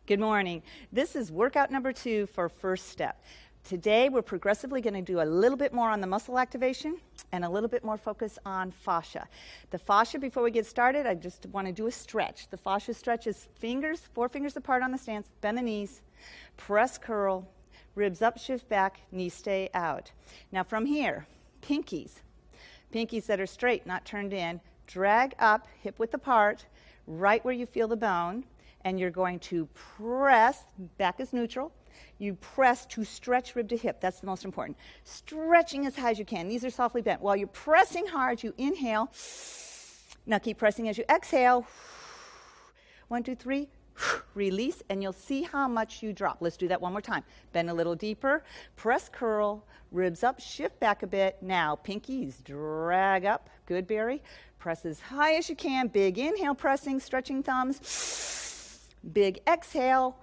Good morning. This is workout number 2 for first step. Today we're progressively going to do a little bit more on the muscle activation and a little bit more focus on fascia. The fascia, before we get started, I just want to do a stretch. The fascia stretch is fingers, 4 fingers apart on the stance, bend the knees, press curl, ribs up, shift back, knees stay out. Now from here, pinkies that are straight, not turned in, drag up, hip width apart, right where you feel the bone. And you're going to press, back is neutral, you press to stretch rib to hip. That's the most important. Stretching as high as you can. Knees are softly bent. While you're pressing hard, you inhale. Now keep pressing as you exhale. 1, 2, 3. Release, and you'll see how much you drop. Let's do that one more time. Bend a little deeper. Press curl, ribs up, shift back a bit. Now, pinkies drag up. Good, Barry. Press as high as you can. Big inhale, pressing, stretching thumbs. Big exhale.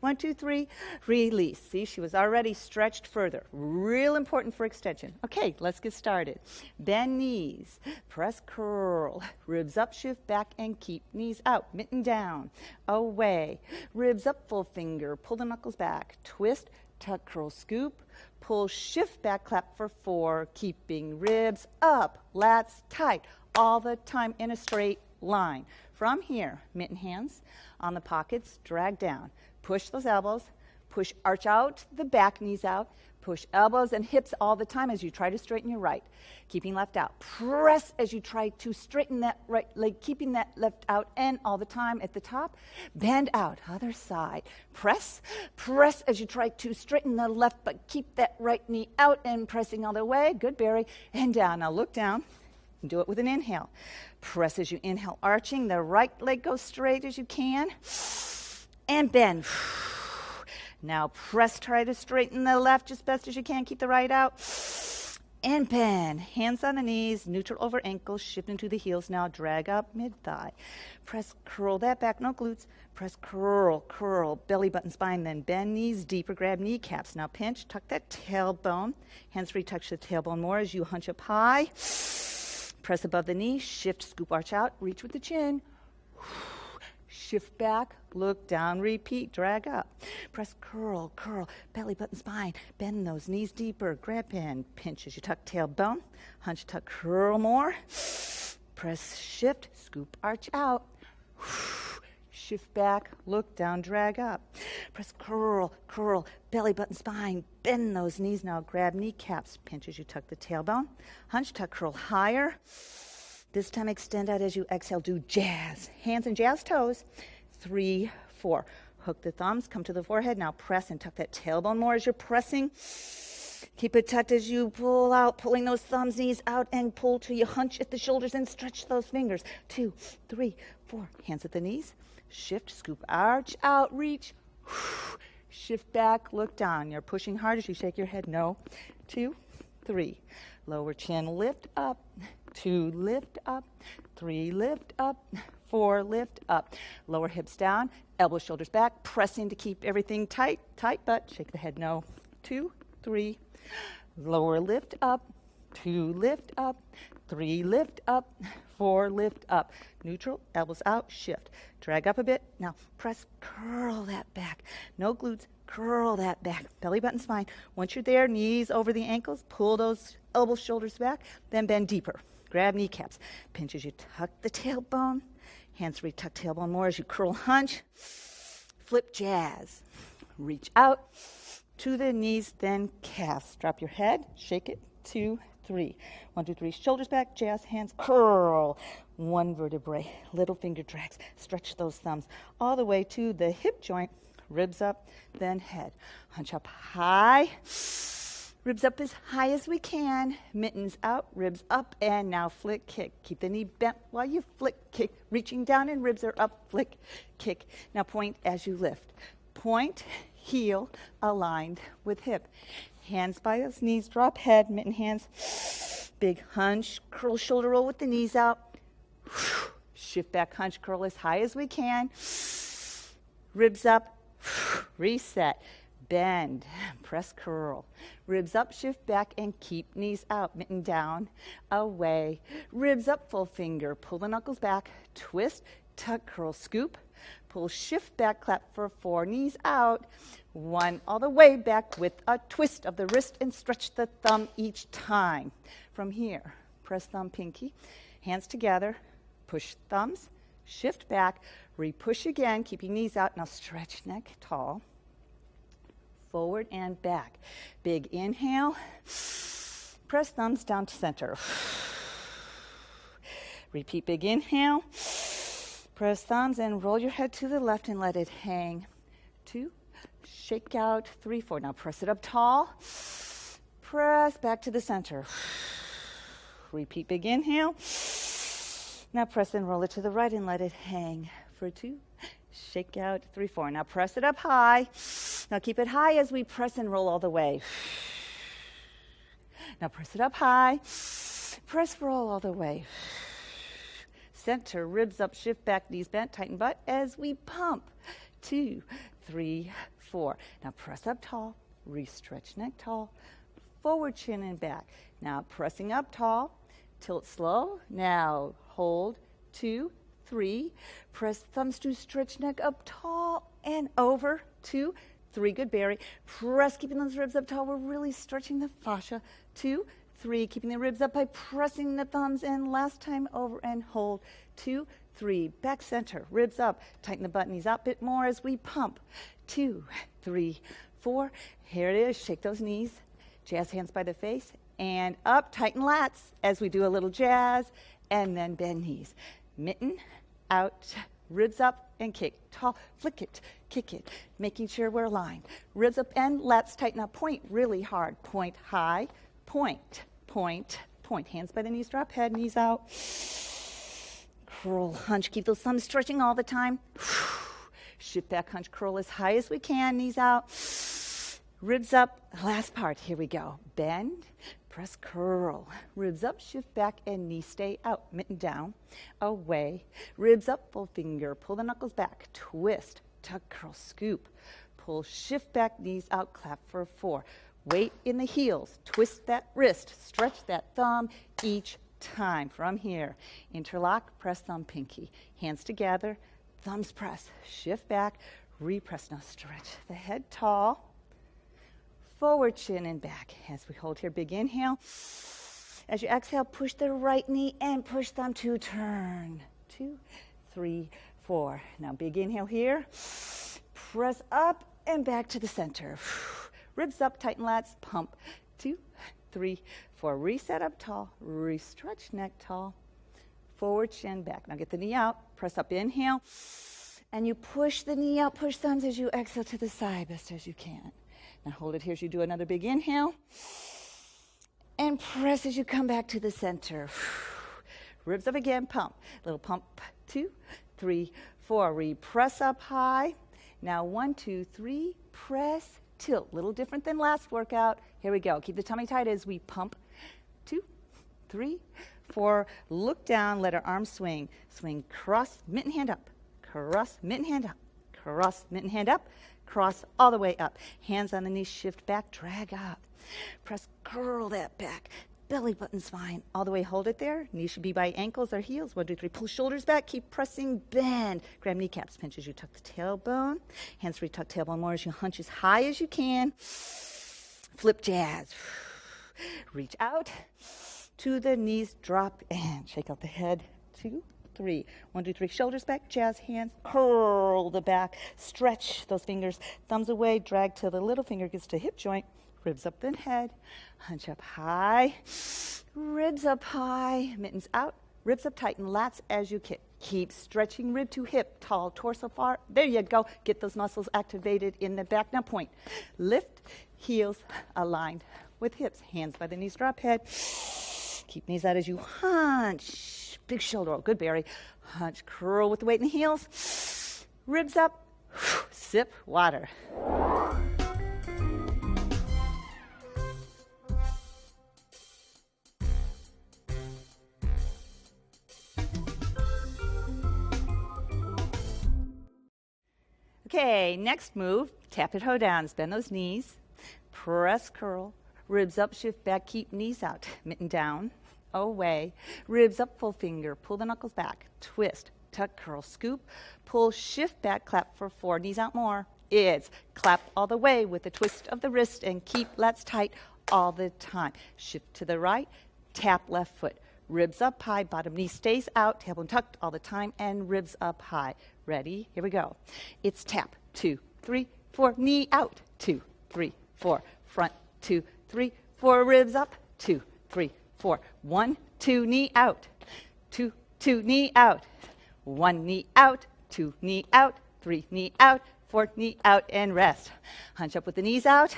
1, 2, 3. Release. See, she was already stretched further. Real important for extension. Okay, let's get started. Bend knees. Press curl. Ribs up, shift back, and keep knees out. Mitten down. Away. Ribs up, full finger. Pull the knuckles back. Twist, tuck, curl, scoop. Pull, shift back, clap for 4. Keeping ribs up. Lats tight. All the time in a straight line. From here, mitten hands on the pockets, drag down. Push those elbows, push, arch out the back, knees out, push elbows and hips all the time as you try to straighten your right, keeping left out. Press as you try to straighten that right leg, keeping that left out, and all the time at the top, bend out, other side. Press as you try to straighten the left, but keep that right knee out and pressing all the way. Good, Barry. And down. Now look down. Do it with an inhale. Press as you inhale, arching. The right leg goes straight as you can. And bend. Now press, try to straighten the left just best as you can. Keep the right out. And bend. Hands on the knees, neutral over ankles, shift into the heels. Now drag up mid-thigh. Press, curl that back, no glutes. Press, curl, belly button, spine, then bend knees deeper, grab kneecaps. Now pinch, tuck that tailbone. Hands free, touch the tailbone more as you hunch up high. Press above the knee, shift, scoop, arch out, reach with the chin. Shift back, look down, repeat, drag up. Press, curl, belly button, spine. Bend those knees deeper, grab in, pinch as you tuck tailbone. Hunch, tuck, curl more. Press, shift, scoop, arch out. Shift back, look down, drag up. Press, curl, belly button, spine. Bend those knees now, grab kneecaps. Pinch as you tuck the tailbone. Hunch, tuck, curl higher. This time extend out as you exhale, do jazz. Hands and jazz toes. 3, 4. Hook the thumbs, come to the forehead. Now press and tuck that tailbone more as you're pressing. Keep it tucked as you pull out, pulling those thumbs, knees out, and pull till you hunch at the shoulders and stretch those fingers. 2, 3, 4. Hands at the knees. Shift, scoop, arch out, reach. Shift back, look down. You're pushing hard as you shake your head. No. 2, 3. Lower chin, lift up. 2, lift up. 3, lift up. 4, lift up. Lower hips down, elbows, shoulders back. Pressing to keep everything tight, but shake the head. No. 2, 3. Lower, lift up. 2, lift up. 3, lift up. 4, lift up. Neutral, elbows out, shift. Drag up a bit. Now press, curl that back. No glutes, curl that back. Belly button, spine. Once you're there, knees over the ankles. Pull those elbows, shoulders back. Then bend deeper. Grab kneecaps. Pinch as you tuck the tailbone. Hands free, tuck tailbone more as you curl, hunch. Flip, jazz. Reach out to the knees, then calves. Drop your head, shake it. 2, 3. 1, 2, 3. Shoulders back, jazz, hands, curl. 1 vertebrae, little finger drags. Stretch those thumbs all the way to the hip joint. Ribs up, then head. Hunch up high. Ribs up as high as we can. Mittens out, ribs up, and now flick, kick. Keep the knee bent while you flick, kick. Reaching down and ribs are up, flick, kick. Now point as you lift. Point, heel aligned with hip. Hands by those knees, drop head, mitten hands. Big hunch, curl shoulder roll with the knees out. Shift back, hunch, curl as high as we can. Ribs up, reset. Bend, press, curl. Ribs up, shift back, and keep knees out. Mitten down, away. Ribs up, full finger. Pull the knuckles back. Twist, tuck, curl, scoop, pull, shift back, clap for 4, knees out, 1 all the way back with a twist of the wrist and stretch the thumb each time. From here, press thumb, pinky, hands together, push thumbs, shift back, re-push again, keeping knees out. Now stretch neck tall, forward and back. Big inhale, press thumbs down to center. Repeat, big inhale, press thumbs and roll your head to the left and let it hang. 2, shake out, 3, 4. Now press it up tall, press back to the center. Repeat, big inhale. Now press and roll it to the right and let it hang for 2. Shake out, 3, 4. Now press it up high. Now keep it high as we press and roll all the way. Now press it up high. Press, roll all the way. Center, ribs up, shift back, knees bent, tighten butt as we pump. 2, 3, 4. Now press up tall, re-stretch neck tall, forward chin and back. Now pressing up tall, tilt slow. Now hold, 2, 3. Press thumbs to stretch neck up tall and over, 2, 3. Good, Barry. Press, keeping those ribs up tall. We're really stretching the fascia. 2, 3. Keeping the ribs up by pressing the thumbs. And last time over and hold. 2, 3. Back center, ribs up. Tighten the butt, knees out a bit more as we pump. 2, 3, 4. Here it is. Shake those knees. Jazz hands by the face. And up, tighten lats as we do a little jazz. And then bend knees. Mitten, out, ribs up, and kick. Tall, flick it, kick it, making sure we're aligned. Ribs up and lats tighten up. Point really hard. Point high, point, point, point. Hands by the knees, drop head, knees out. Curl, hunch. Keep those thumbs stretching all the time. Shift back, hunch, curl as high as we can. Knees out. Ribs up. Last part. Here we go. Bend. Press, curl. Ribs up, shift back, and knees stay out. Mitten down, away. Ribs up, full finger. Pull the knuckles back. Twist, tuck, curl, scoop. Pull, shift back, knees out, clap for 4. Weight in the heels. Twist that wrist. Stretch that thumb each time. From here, interlock, press thumb, pinky. Hands together, thumbs press. Shift back, repress. Now stretch the head tall. Forward, chin, and back. As we hold here, big inhale. As you exhale, push the right knee and push thumb to turn. 2, 3, 4. Now, big inhale here. Press up and back to the center. Ribs up, tighten lats, pump. 2, 3, 4. Reset up tall. Re-stretch neck tall. Forward, chin, back. Now, get the knee out. Press up, inhale. And you push the knee out, push thumbs as you exhale to the side, best as you can. Now hold it here as you do another big inhale. And press as you come back to the center. Ribs up again, pump. Little pump, 2, 3, 4. Repress up high. Now 1, 2, 3, press, tilt. Little different than last workout. Here we go. Keep the tummy tight as we pump. 2, 3, 4. Look down, let our arms swing. Swing, cross, mitten hand up. Cross, mitten hand up. Cross, mitten hand up. Cross all the way up. Hands on the knees, shift back, drag up. Press, curl that back. Belly button, spine, all the way. Hold it there. Knees should be by ankles or heels. 1, 2, 3. Pull shoulders back. Keep pressing, bend. Grab kneecaps, pinch as you tuck the tailbone. Hands retuck tailbone more as you hunch as high as you can. Flip jazz. Reach out to the knees, drop and shake out the head. 2, 3. 1, 2, 3. Shoulders back, jazz hands, curl the back, stretch those fingers, thumbs away, drag till the little finger gets to hip joint, ribs up then head, hunch up high, ribs up high, mittens out, ribs up, tighten lats as you kick. Keep stretching rib to hip, tall, torso far. There you go. Get those muscles activated in the back. Now point. Lift, heels aligned with hips, hands by the knees, drop head. Keep knees out as you hunch. Big shoulder roll. Good, Barry. Hunch, curl with the weight in the heels. Ribs up. Sip water. Okay, next move. Tap it, hoe downs. Bend those knees. Press, curl. Ribs up, shift back. Keep knees out. Mitten down. Away. Ribs up, full finger. Pull the knuckles back. Twist. tuck, curl, scoop, pull, shift back, clap for 4, knees out more. It's clap all the way with a twist of the wrist and keep lats tight all the time. Shift to the right, tap left foot. Ribs up high, bottom knee stays out, tailbone tucked all the time, and ribs up high. Ready? Here we go. It's tap, 2, 3, 4, knee out, 2, 3, 4, front, 2, 3, 4, ribs up, 2, 3, 4, 1, 2, knee out, 2, 2, knee out, 1 knee out, 2 knee out, 3 knee out, 4 knee out, and rest. Hunch up with the knees out,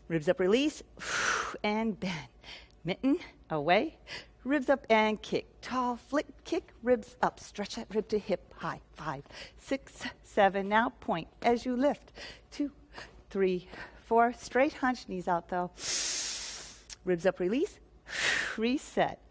ribs up, release, and bend. Mitten, away, ribs up and kick. Tall, flick, kick, ribs up. Stretch that rib to hip high. 5, 6, 7. Now point as you lift. 2, 3, 4. Straight hunch, knees out though. Ribs up, release, reset.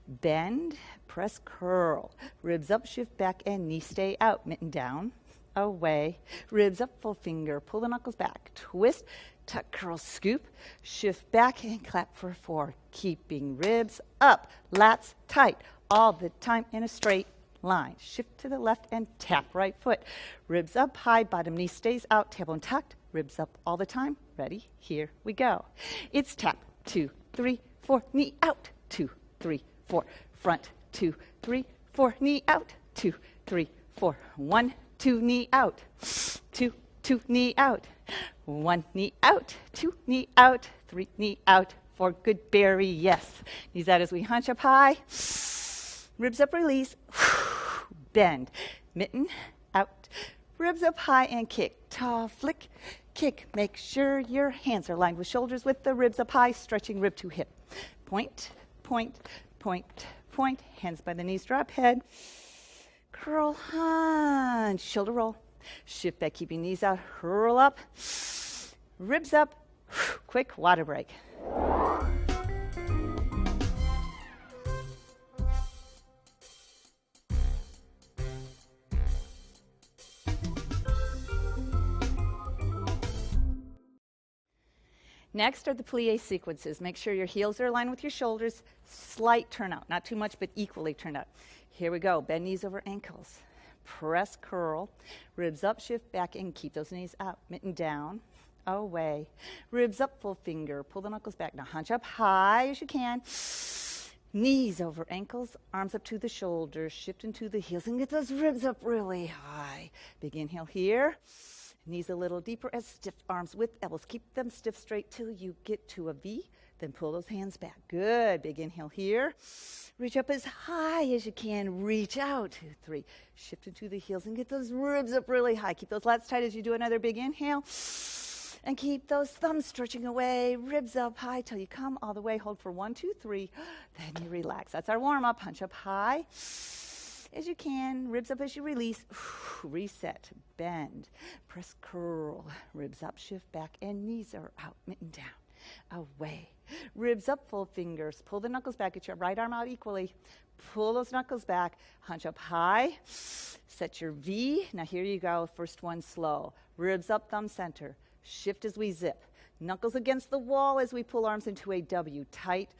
Bend, press, curl. Ribs up, shift back, and knee stay out. Mitten down, away. Ribs up, full finger. Pull the knuckles back. Twist, tuck, curl, scoop, shift back and clap for 4. Keeping ribs up, lats tight, all the time in a straight line. Shift to the left and tap right foot. Ribs up high, bottom knee stays out, tailbone tucked, ribs up all the time. Ready? Here we go. It's tap, 2, 3, 4, knee out, 2, 3, 4, front, 2, 3, 4, knee out, 2, 3, 4, 1, 2, knee out, 2, 2, knee out. 1 knee out, 2 knee out, 3 knee out, 4 good berry, yes. Knees out as we hunch up high. Ribs up, release, bend. Mitten, out, ribs up high and kick. Tall, flick, kick. Make sure your hands are lined with shoulders with the ribs up high, stretching rib to hip. Point, point, point, point. Hands by the knees, drop head. Curl, hunch, shoulder roll. Shift back, keeping knees out, curl up, ribs up, quick water break. Next are the plie sequences. Make sure your heels are aligned with your shoulders, slight turnout, not too much, but equally turned out. Here we go, bend knees over ankles. Press, curl, ribs up, shift back, and keep those knees out. Mitten down, away. Ribs up, full finger. Pull the knuckles back. Now hunch up high as you can. Knees over ankles, arms up to the shoulders. Shift into the heels and get those ribs up really high. Big inhale here. Knees a little deeper as stiff arms with elbows. Keep them stiff straight till you get to a V. Then pull those hands back. Good. Big inhale here. Reach up as high as you can. Reach out. 2, 3. Shift into the heels and get those ribs up really high. Keep those lats tight as you do another big inhale. And keep those thumbs stretching away. Ribs up high till you come all the way. Hold for 1, 2, 3. Then you relax. That's our warm up. Hunch up high as you can. Ribs up as you release. Reset. Bend. Press, curl. Ribs up, shift back, and knees are out. Mitten down. Away. Ribs up, full fingers. Pull the knuckles back. Get your right arm out equally. Pull those knuckles back. Hunch up high. Set your V. Now here you go. First one slow. Ribs up, thumb center. Shift as we zip. Knuckles against the wall as we pull arms into a W. Tight,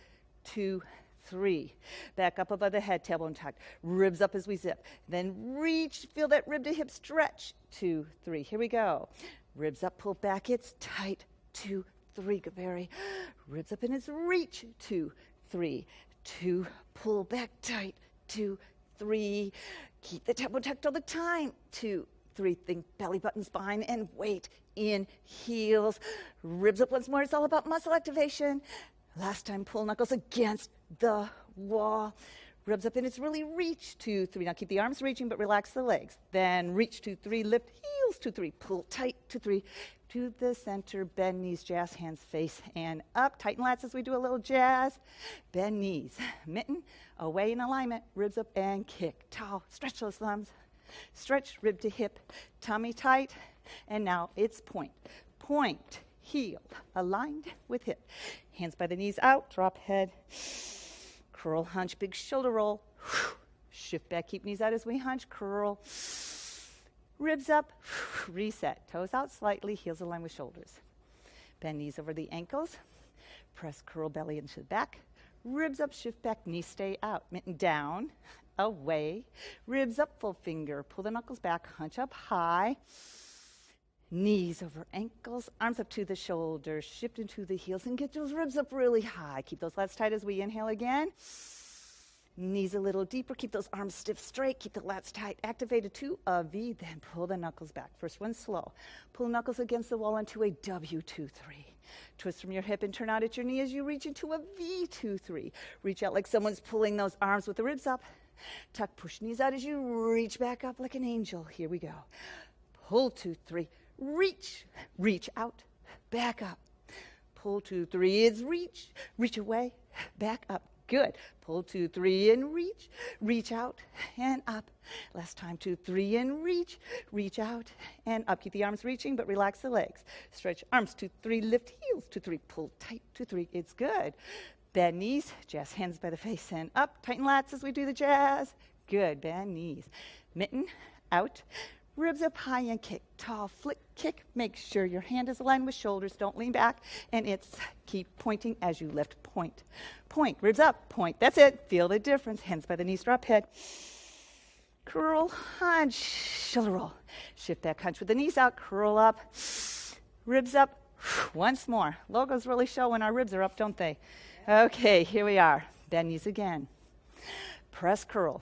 2, 3. Back up above the head, tailbone tucked. Ribs up as we zip. Then reach. Feel that rib to hip stretch. 2, 3. Here we go. Ribs up, pull back. It's tight. 2, 3. Good, very. Ribs up and it's reach. 2, 3. 2. Pull back tight. 2, 3. Keep the tailbone tucked all the time. 2, 3. Think belly button, spine, and weight in heels. Ribs up once more. It's all about muscle activation. Last time, pull knuckles against the wall. Ribs up and it's really reach. 2, 3. Now keep the arms reaching, but relax the legs. Then reach. 2, 3. Lift heels. 2, 3. Pull tight. 2, 3. To the center, bend knees, jazz hands, face and up. Tighten lats as we do a little jazz. Bend knees, mitten, away in alignment, ribs up and kick. Tall, stretch those thumbs. Stretch, rib to hip, tummy tight. And now it's point. Point, heel, aligned with hip. Hands by the knees out, drop head. Curl, hunch, big shoulder roll. Shift back, keep knees out as we hunch, curl. Ribs up, reset. Toes out slightly, heels align with shoulders. Bend knees over the ankles. Press, curl belly into the back. Ribs up, shift back, knees stay out. Mitten down, away. Ribs up, full finger. Pull the knuckles back, hunch up high. Knees over ankles, arms up to the shoulders, shift into the heels, and get those ribs up really high. Keep those lats tight as we inhale again. Knees a little deeper, keep those arms stiff straight, keep the lats tight, activated to a V, then pull the knuckles back. First one slow. Pull knuckles against the wall into a W2-3. Twist from your hip and turn out at your knee as you reach into a V2-3. Reach out like someone's pulling those arms with the ribs up. Tuck, push knees out as you reach back up like an angel. Here we go. Pull 2-3. Reach out, back up. Pull 2-3 is reach away, back up. Good. Pull 2-3 and reach out and up. Last time, 2-3 and reach out and up. Keep the arms reaching, but relax the legs. Stretch arms, 2-3, lift heels, 2-3, pull tight, 2-3, it's good. Bend knees, jazz hands by the face and up. Tighten lats as we do the jazz. Good, bend knees. Mitten, out. Ribs up high and kick, tall, flick, kick. Make sure your hand is aligned with shoulders. Don't lean back. And it's keep pointing as you lift. Point, ribs up, point. That's it. Feel the difference. Hands by the knees, drop head. Curl, hunch, shoulder roll. Shift that hunch with the knees out. Curl up, ribs up. Once more. Logos really show when our ribs are up, don't they? Okay, here we are. Bend knees again. Press curl.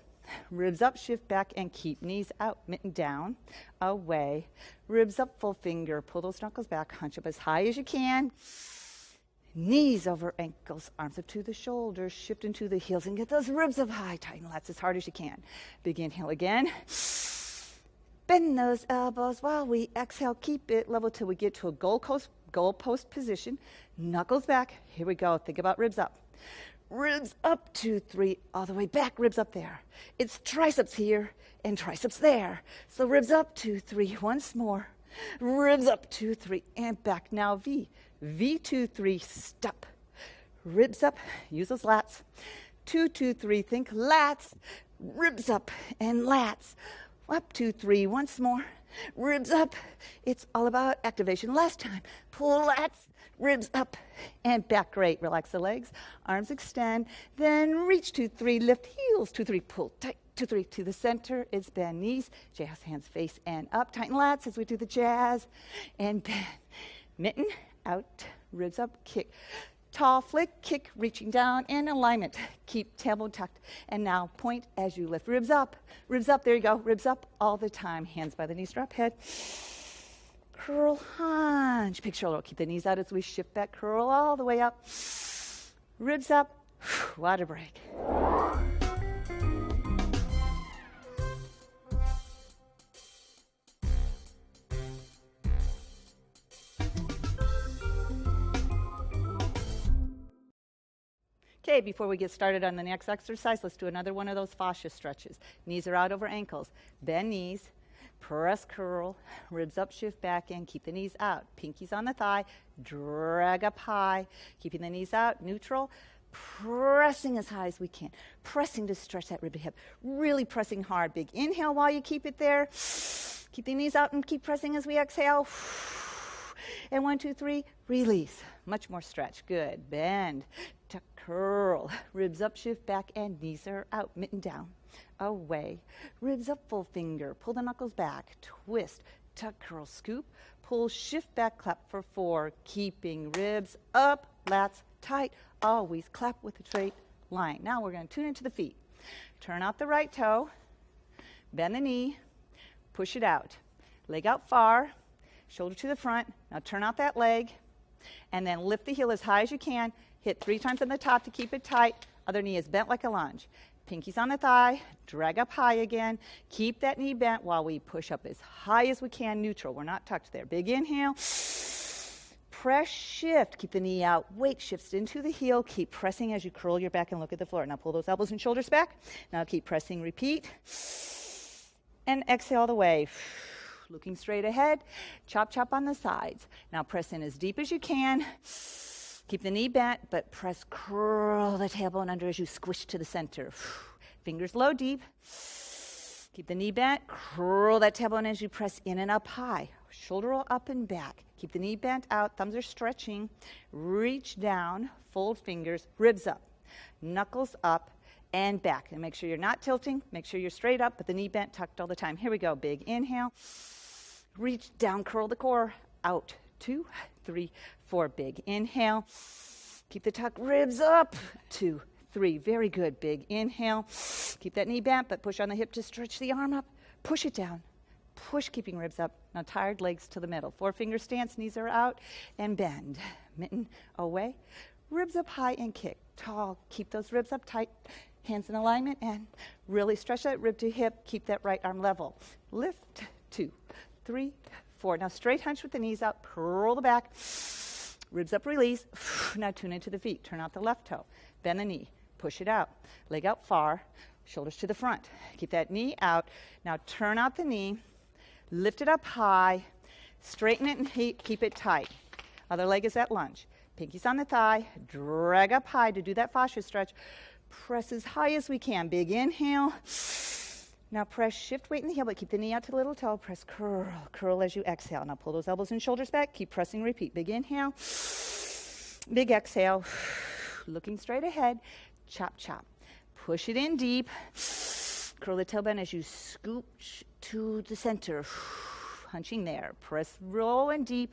Ribs up, shift back, and keep knees out. Mitten down, away. Ribs up, full finger. Pull those knuckles back. Hunch up as high as you can. Knees over ankles. Arms up to the shoulders. Shift into the heels and get those ribs up high. Tighten lats as hard as you can. Big inhale again. Bend those elbows while we exhale. Keep it level till we get to a goalpost position. Knuckles back. Here we go. Think about ribs up. Ribs up, 2-3, all the way back, ribs up there. It's triceps here and triceps there. So ribs up, 2-3, once more. Ribs up, 2-3, and back. Now V. V2-3, stop. Ribs up, use those lats. 2-2-3, think lats. Ribs up and lats. Up, 2-3, once more. Ribs up. It's all about activation. Last time, pull lats. Ribs up and back. Great. Relax the legs. Arms extend. Then reach 2-3. Lift heels. 2-3. Pull tight. 2-3 to the center. It's bend knees. Jazz hands face and up. Tighten lats as we do the jazz. And bend. Mitten. Out. Ribs up. Kick. Tall flick. Kick. Reaching down in alignment. Keep tailbone tucked. And now point as you lift. Ribs up. Ribs up. There you go. Ribs up all the time. Hands by the knees. Drop head. Curl, hunch, big shoulder. Keep the knees out as we shift that curl all the way up. Ribs up, water break. Okay, before we get started on the next exercise, let's do another one of those fascia stretches. Knees are out over ankles. Bend knees. Press curl, ribs up, shift back, and keep the knees out. Pinkies on the thigh, drag up high, keeping the knees out, neutral, pressing as high as we can, pressing to stretch that rib to hip, really pressing hard. Big inhale while you keep it there. Keep the knees out and keep pressing as we exhale. And 1, 2, 3, release. Much more stretch. Good. Bend, tuck, curl, ribs up, shift back, and knees are out, mitten down. Away. Ribs up, full finger. Pull the knuckles back. Twist. Tuck, curl, scoop. Pull, shift back, clap for 4. Keeping ribs up, lats tight. Always clap with a straight line. Now we're going to tune into the feet. Turn out the right toe. Bend the knee. Push it out. Leg out far. Shoulder to the front. Now turn out that leg. And then lift the heel as high as you can. Hit 3 times on the top to keep it tight. Other knee is bent like a lunge. Pinkies on the thigh, drag up high again. Keep that knee bent while we push up as high as we can, neutral. We're not tucked there. Big inhale. Press, shift. Keep the knee out. Weight shifts into the heel. Keep pressing as you curl your back and look at the floor. Now pull those elbows and shoulders back. Now keep pressing. Repeat. And exhale all the way. Looking straight ahead. Chop, chop on the sides. Now press in as deep as you can. Keep the knee bent, but press, curl the tailbone under as you squish to the center. Fingers low, deep. Keep the knee bent, curl that tailbone as you press in and up high. Shoulder roll up and back. Keep the knee bent out, thumbs are stretching. Reach down, fold fingers, ribs up. Knuckles up and back. And make sure you're not tilting. Make sure you're straight up, but the knee bent, tucked all the time. Here we go. Big inhale. Reach down, curl the core. Out. 2, 3, 4. Big inhale. Keep the tuck ribs up. 2, 3. Very good. Big inhale. Keep that knee bent, but push on the hip to stretch the arm up. Push it down. Push, keeping ribs up. Now tired legs to the middle. 4-finger stance, knees are out, and bend. Mitten away. Ribs up high and kick. Tall. Keep those ribs up tight. Hands in alignment, and really stretch that rib to hip. Keep that right arm level. Lift. 2, 3, 4. Now straight hunch with the knees out. Curl the back. Ribs up, release. Now tune into the feet. Turn out the left toe. Bend the knee. Push it out. Leg out far. Shoulders to the front. Keep that knee out. Now turn out the knee. Lift it up high. Straighten it and keep it tight. Other leg is at lunge. Pinkies on the thigh. Drag up high to do that fascia stretch. Press as high as we can. Big inhale. Now press, shift weight in the heel, but keep the knee out to the little toe. Press, curl, curl as you exhale. Now pull those elbows and shoulders back. Keep pressing, repeat. Big inhale. Big exhale. Looking straight ahead. Chop, chop. Push it in deep. Curl the tailbone as you scoop to the center. Hunching there. Press, roll and deep.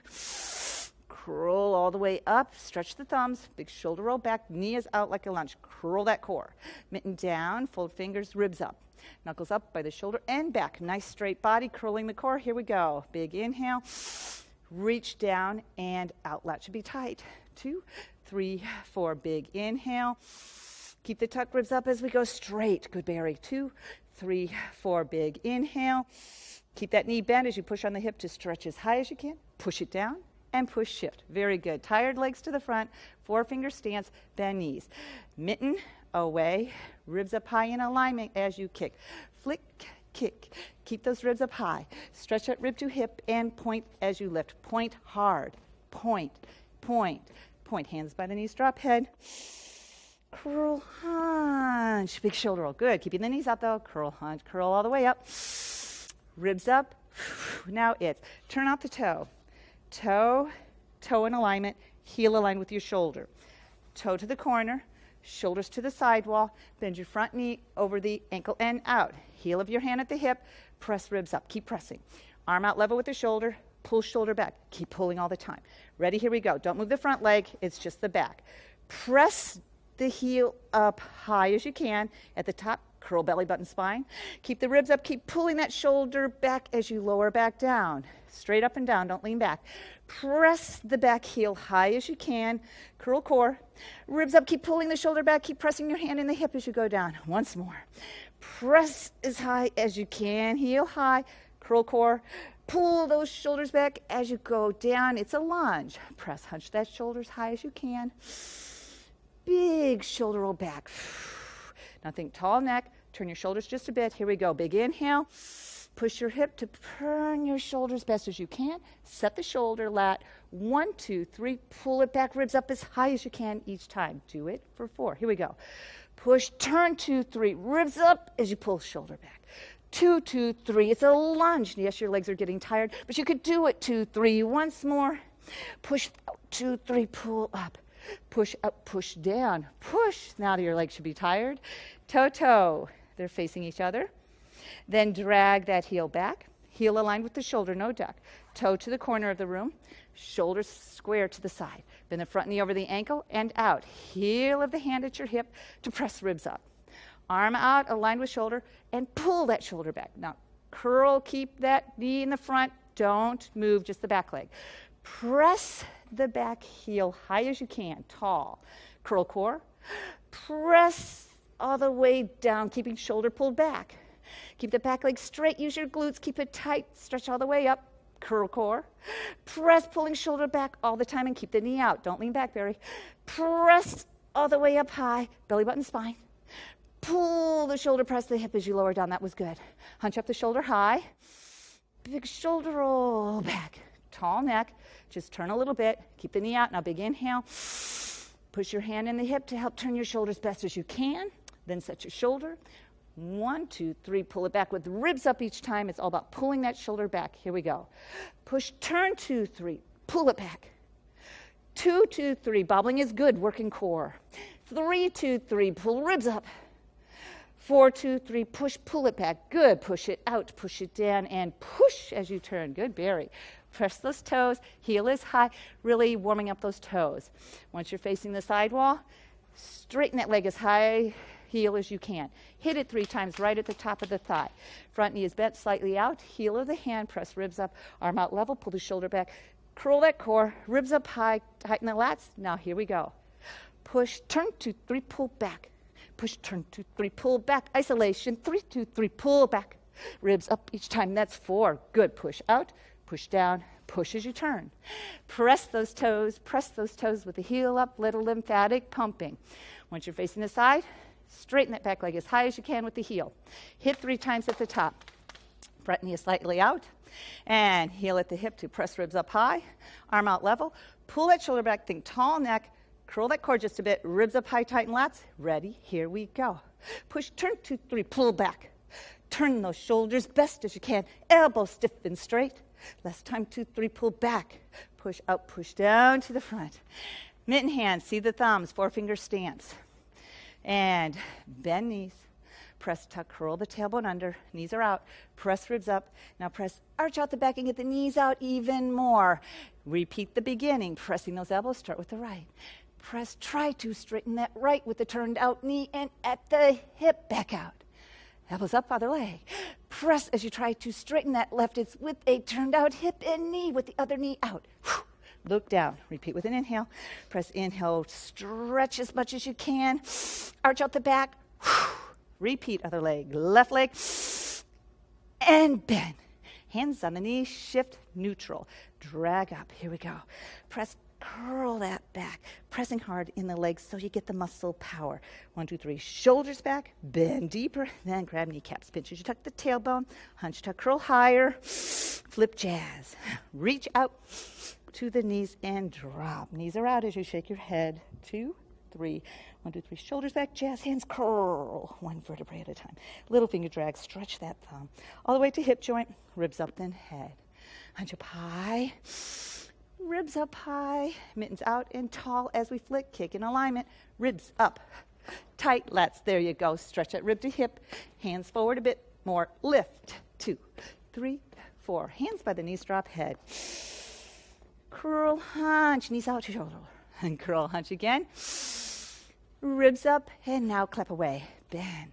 Curl all the way up. Stretch the thumbs. Big shoulder roll back. Knee is out like a lunge. Curl that core. Mitten down. Fold fingers. Ribs up. Knuckles up by the shoulder and back. Nice straight body. Curling the core. Here we go. Big inhale. Reach down and out. Lat should be tight. 2, 3, 4. Big inhale. Keep the tuck ribs up as we go straight. Good, Barry. 2, 3, 4. Big inhale. Keep that knee bent as you push on the hip to stretch as high as you can. Push it down and push, shift. Very good. Tired legs to the front. 4-finger stance. Bend knees. Mitten away. Ribs up high in alignment as you kick. Flick, kick. Keep those ribs up high. Stretch that rib to hip and point as you lift. Point hard. Point, point, point. Hands by the knees. Drop head. Curl, hunch. Big shoulder roll. Good. Keeping the knees out though. Curl, hunch. Curl all the way up. Ribs up. Now it's turn out the toe. Toe, toe in alignment. Heel aligned with your shoulder. Toe to the corner. Shoulders to the sidewall. Bend your front knee over the ankle and out. Heel of your hand at the hip. Press ribs up. Keep pressing. Arm out level with the shoulder. Pull shoulder back. Keep pulling all the time. Ready? Here we go. Don't move the front leg. It's just the back. Press the heel up high as you can. At the top, curl belly button spine. Keep the ribs up. Keep pulling that shoulder back as you lower back down. Straight up and down. Don't lean back. Press the back heel high as you can. Curl core. Ribs up. Keep pulling the shoulder back. Keep pressing your hand in the hip as you go down. Once more. Press as high as you can. Heel high. Curl core. Pull those shoulders back as you go down. It's a lunge. Press, hunch that shoulders high as you can. Big shoulder roll back. Now think tall neck. Turn your shoulders just a bit. Here we go. Big inhale. Push your hip to turn your shoulders best as you can. Set the shoulder lat. 1, 2, 3. Pull it back. Ribs up as high as you can each time. Do it for 4. Here we go. Push, turn, 2, 3. Ribs up as you pull shoulder back. 2, 2, 3. It's a lunge. Yes, your legs are getting tired, but you could do it. 2, 3. Once more. Push out. 2, 3. Pull up. Push up, push down. Push. Now your legs should be tired. Toe, toe. They're facing each other. Then drag that heel back. Heel aligned with the shoulder, no duck. Toe to the corner of the room. Shoulders square to the side. Bend the front knee over the ankle and out. Heel of the hand at your hip to press ribs up. Arm out, aligned with shoulder, and pull that shoulder back. Now, curl, keep that knee in the front. Don't move, just the back leg. Press the back heel high as you can, tall. Curl core. Press all the way down, keeping shoulder pulled back. Keep the back leg straight. Use your glutes. Keep it tight. Stretch all the way up. Curl core. Press, pulling shoulder back all the time and keep the knee out. Don't lean back, Barry. Press all the way up high. Belly button spine. Pull the shoulder, press the hip as you lower down. That was good. Hunch up the shoulder high. Big shoulder roll back. Tall neck. Just turn a little bit. Keep the knee out. Now big inhale. Push your hand in the hip to help turn your shoulders best as you can. Then set your shoulder. 1, 2, 3. Pull it back with ribs up each time. It's all about pulling that shoulder back. Here we go. Push, turn, 2, 3. Pull it back. 2, 2, 3. Bobbling is good. Working core. 3, 2, 3. Pull ribs up. 4, 2, 3, push, pull it back. Good. Push it out, push it down, and push as you turn. Good, Barry. Press those toes. Heel is high, really warming up those toes. Once you're facing the side wall, straighten that leg as high heel as you can. Hit it 3 times right at the top of the thigh. Front knee is bent slightly out. Heel of the hand. Press ribs up, arm out level. Pull the shoulder back. Curl that core. Ribs up high. Tighten the lats. Now here we go. Push, turn, 2, 3, pull back. Push, turn, 2, 3, pull back. Isolation, 3, 2, 3, pull back. Ribs up each time. That's 4. Good. Push out, push down, push as you turn. Press those toes with the heel up, little lymphatic pumping. Once you're facing the side, straighten that back leg as high as you can with the heel. Hit 3 times at the top. Front knee is slightly out. And heel at the hip to press ribs up high. Arm out level. Pull that shoulder back, think tall neck. Curl that core just a bit. Ribs up high, tighten lats. Ready? Here we go. Push, turn, 2, 3, pull back. Turn those shoulders best as you can. Elbows stiff and straight. Last time, 2, 3, pull back. Push up, push down to the front. Mitten hands, see the thumbs, 4-finger stance. And bend knees. Press, tuck, curl the tailbone under. Knees are out. Press ribs up. Now press, arch out the back and get the knees out even more. Repeat the beginning, pressing those elbows. Start with the right. Press, try to straighten that right with the turned out knee and at the hip, back out. Elbows up, other leg. Press as you try to straighten that left. It's with a turned out hip and knee with the other knee out. Look down. Repeat with an inhale. Press inhale. Stretch as much as you can. Arch out the back. Repeat other leg. Left leg. And bend. Hands on the knees. Shift neutral. Drag up. Here we go. Press. Curl that back, pressing hard in the legs so you get the muscle power. 1, 2, 3, shoulders back, bend deeper, then grab kneecaps. Pinch as you tuck the tailbone, hunch, tuck, curl higher, flip jazz. Reach out to the knees and drop. Knees are out as you shake your head. 2, 3, 1, 2, 3, shoulders back, jazz, hands curl, 1 vertebrae at a time. Little finger drag, stretch that thumb. All the way to hip joint, ribs up, then head. Hunch up high. Ribs up high, mittens out and tall as we flick, kick in alignment, ribs up, tight lats, there you go, stretch that rib to hip, hands forward a bit more, lift, 2, 3, 4, hands by the knees, drop head, curl, hunch, knees out, shoulder, and curl, hunch again, ribs up, and now clap away, bend,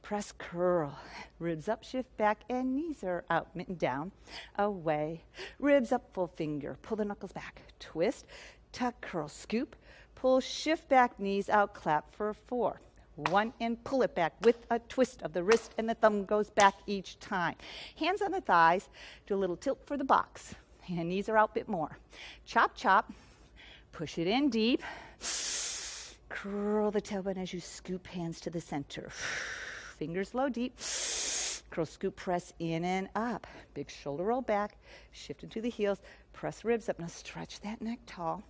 press, curl, ribs up, shift back, and knees are out, mitten down, away, ribs up, full finger, pull the knuckles back, twist, tuck, curl, scoop, pull, shift back, knees out, clap for 4. 1 and pull it back with a twist of the wrist, and the thumb goes back each time. Hands on the thighs, do a little tilt for the box, and knees are out a bit more. Chop, chop, push it in deep, curl the tailbone as you scoop hands to the center. Fingers low, deep. Curl, scoop, press in and up. Big shoulder roll back. Shift into the heels. Press ribs up. Now stretch that neck tall.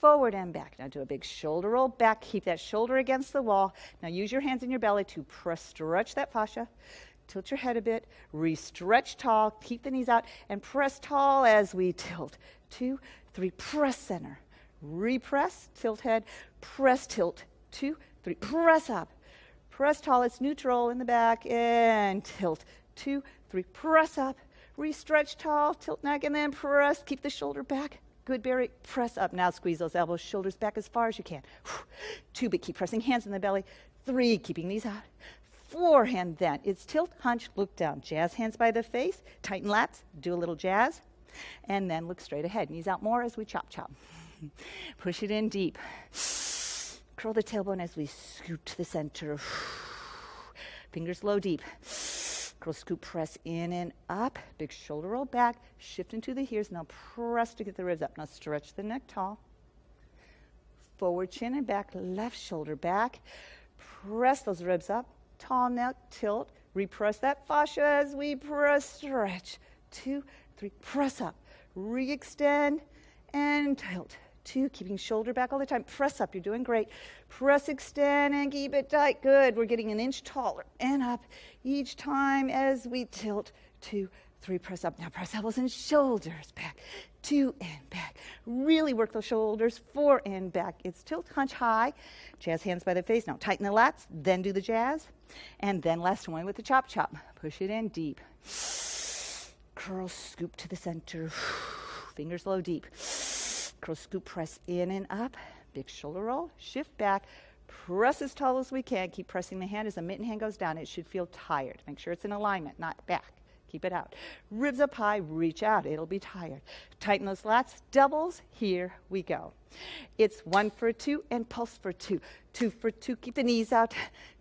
Forward and back. Now do a big shoulder roll back. Keep that shoulder against the wall. Now use your hands in your belly to press, stretch that fascia. Tilt your head a bit. Re-stretch tall. Keep the knees out. And press tall as we tilt. 2, 3, press center. Repress, tilt head. Press, tilt. 2, 3, press up. Press tall, it's neutral in the back, and tilt. 2, 3, press up. Re-stretch tall, tilt neck, and then press. Keep the shoulder back. Good, Barry. Press up. Now squeeze those elbows, shoulders back as far as you can. 2, but keep pressing hands in the belly. 3, keeping these out. 4, hand then. It's tilt, hunch, look down. Jazz hands by the face. Tighten lats. Do a little jazz. And then look straight ahead. Knees out more as we chop, chop. Push it in deep. Curl the tailbone as we scoop to the center. Fingers low, deep. Curl, scoop, press in and up. Big shoulder roll back. Shift into the heels. Now press to get the ribs up. Now stretch the neck tall. Forward chin and back. Left shoulder back. Press those ribs up. Tall neck, tilt. Repress that fascia as we press, stretch. 2, 3, press up. Re-extend and tilt. 2, keeping shoulder back all the time. Press up, you're doing great. Press, extend, and keep it tight. Good, we're getting an inch taller and up each time as we tilt. 2, 3, press up. Now press elbows and shoulders back. 2 and back. Really work those shoulders. 4 and back. It's tilt, hunch, high. Jazz hands by the face. Now tighten the lats, then do the jazz. And then last one with the chop chop. Push it in deep. Curl, scoop to the center. Fingers low, deep. Curl, scoop, press in and up. Big shoulder roll. Shift back. Press as tall as we can. Keep pressing the hand as the mitten hand goes down. It should feel tired. Make sure it's in alignment, not back. Keep it out. Ribs up high, reach out. It'll be tired. Tighten those lats. Doubles. Here we go. It's 1 for 2 and pulse for 2. 2 for 2. Keep the knees out.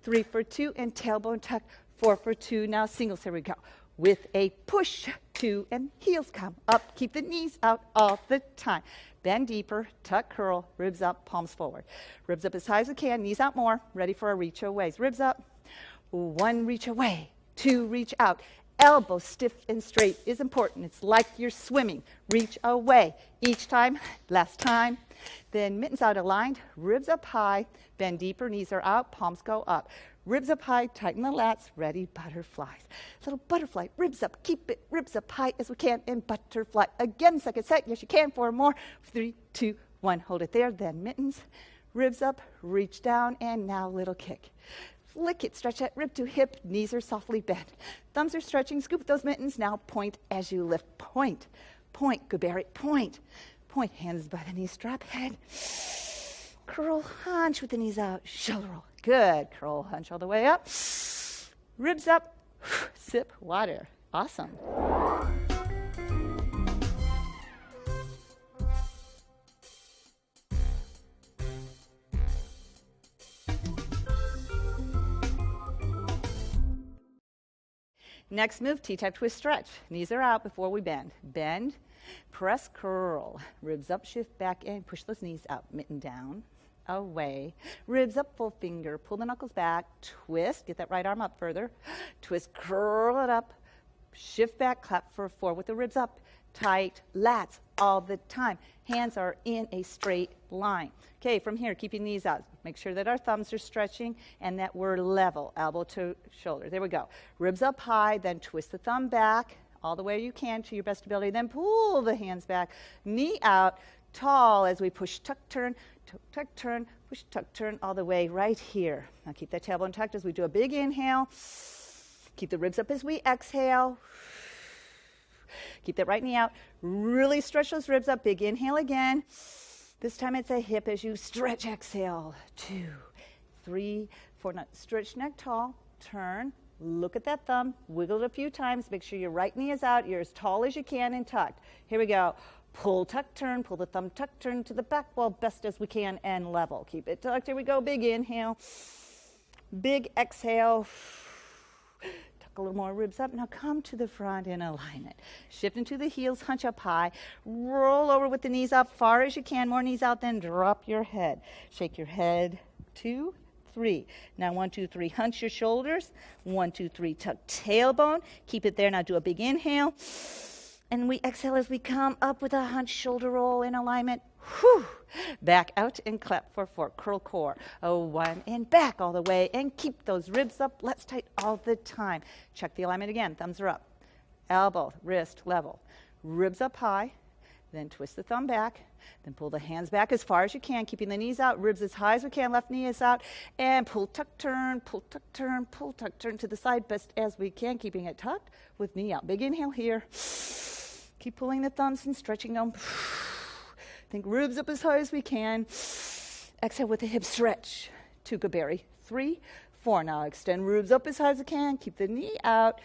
3 for 2 and tailbone tuck. 4 for 2. Now singles. Here we go. With a push, 2 and heels come up. Keep the knees out all the time. Bend deeper, tuck, curl, ribs up, palms forward. Ribs up as high as we can, knees out more. Ready for our reach aways. Ribs up. 1, reach away. 2, reach out. Elbows stiff and straight is important. It's like you're swimming. Reach away. Each time, last time. Then mittens out aligned, ribs up high, bend deeper, knees are out, palms go up. Ribs up high, tighten the lats, ready, butterflies. Little butterfly, ribs up, keep it, ribs up high as we can, and butterfly. Again, second set, yes you can, 4 more. 3, 2, 1, hold it there, then mittens, ribs up, reach down, and now little kick. Flick it, stretch that rib to hip, knees are softly bent. Thumbs are stretching, scoop those mittens, now point as you lift. Point, point, good Barry, point. Point, hands by the knees, drop head. Curl, hunch with the knees out, shoulder roll. Good, curl, hunch all the way up. Ribs up, sip water. Awesome. Next move, T-type twist stretch. Knees are out before we bend. Bend, press, curl. Ribs up, shift back, and push those knees out. Mitten down, away. Ribs up, full finger. Pull the knuckles back. Twist, get that right arm up further. Twist, curl it up. Shift back, clap for 4 with the ribs up. Tight lats all the time. Hands are in a straight line. Okay, from here, keep your knees out. Make sure that our thumbs are stretching and that we're level, elbow to shoulder. There we go. Ribs up high, then twist the thumb back all the way you can to your best ability. Then pull the hands back, knee out, tall as we push, tuck, turn, push, tuck, turn all the way right here. Now keep that tailbone tucked as we do a big inhale. Keep the ribs up as we exhale. Keep that right knee out. Really stretch those ribs up. Big inhale again. This time it's a hip as you stretch, exhale. 2, 3, 4. Now stretch neck tall. Turn. Look at that thumb. Wiggle it a few times. Make sure your right knee is out. You're as tall as you can and tucked. Here we go. Pull, tuck, turn. Pull the thumb, tuck, turn to the back wall best as we can and level. Keep it tucked. Here we go. Big inhale. Big exhale. A little more ribs up. Now come to the front in alignment. Shift into the heels, hunch up high. Roll over with the knees up far as you can. More knees out, then drop your head. Shake your head. 2, 3. Now 1, 2, 3. Hunch your shoulders. 1, 2, 3. Tuck tailbone. Keep it there. Now do a big inhale. And we exhale as we come up with a hunch shoulder roll in alignment. Whew. Back out and clap for 4. Curl core. 1 and back all the way. And keep those ribs up. Let's tight all the time. Check the alignment again. Thumbs are up. Elbow, wrist, level. Ribs up high. Then twist the thumb back. Then pull the hands back as far as you can, keeping the knees out. Ribs as high as we can. Left knee is out. And pull, tuck, turn, pull, tuck, turn, pull, tuck, turn to the side best as we can, keeping it tucked with knee out. Big inhale here. Keep pulling the thumbs and stretching them. Think ribs up as high as we can. Exhale with the hip stretch. 2, good Barry. 3, 4. Now extend ribs up as high as we can. Keep the knee out.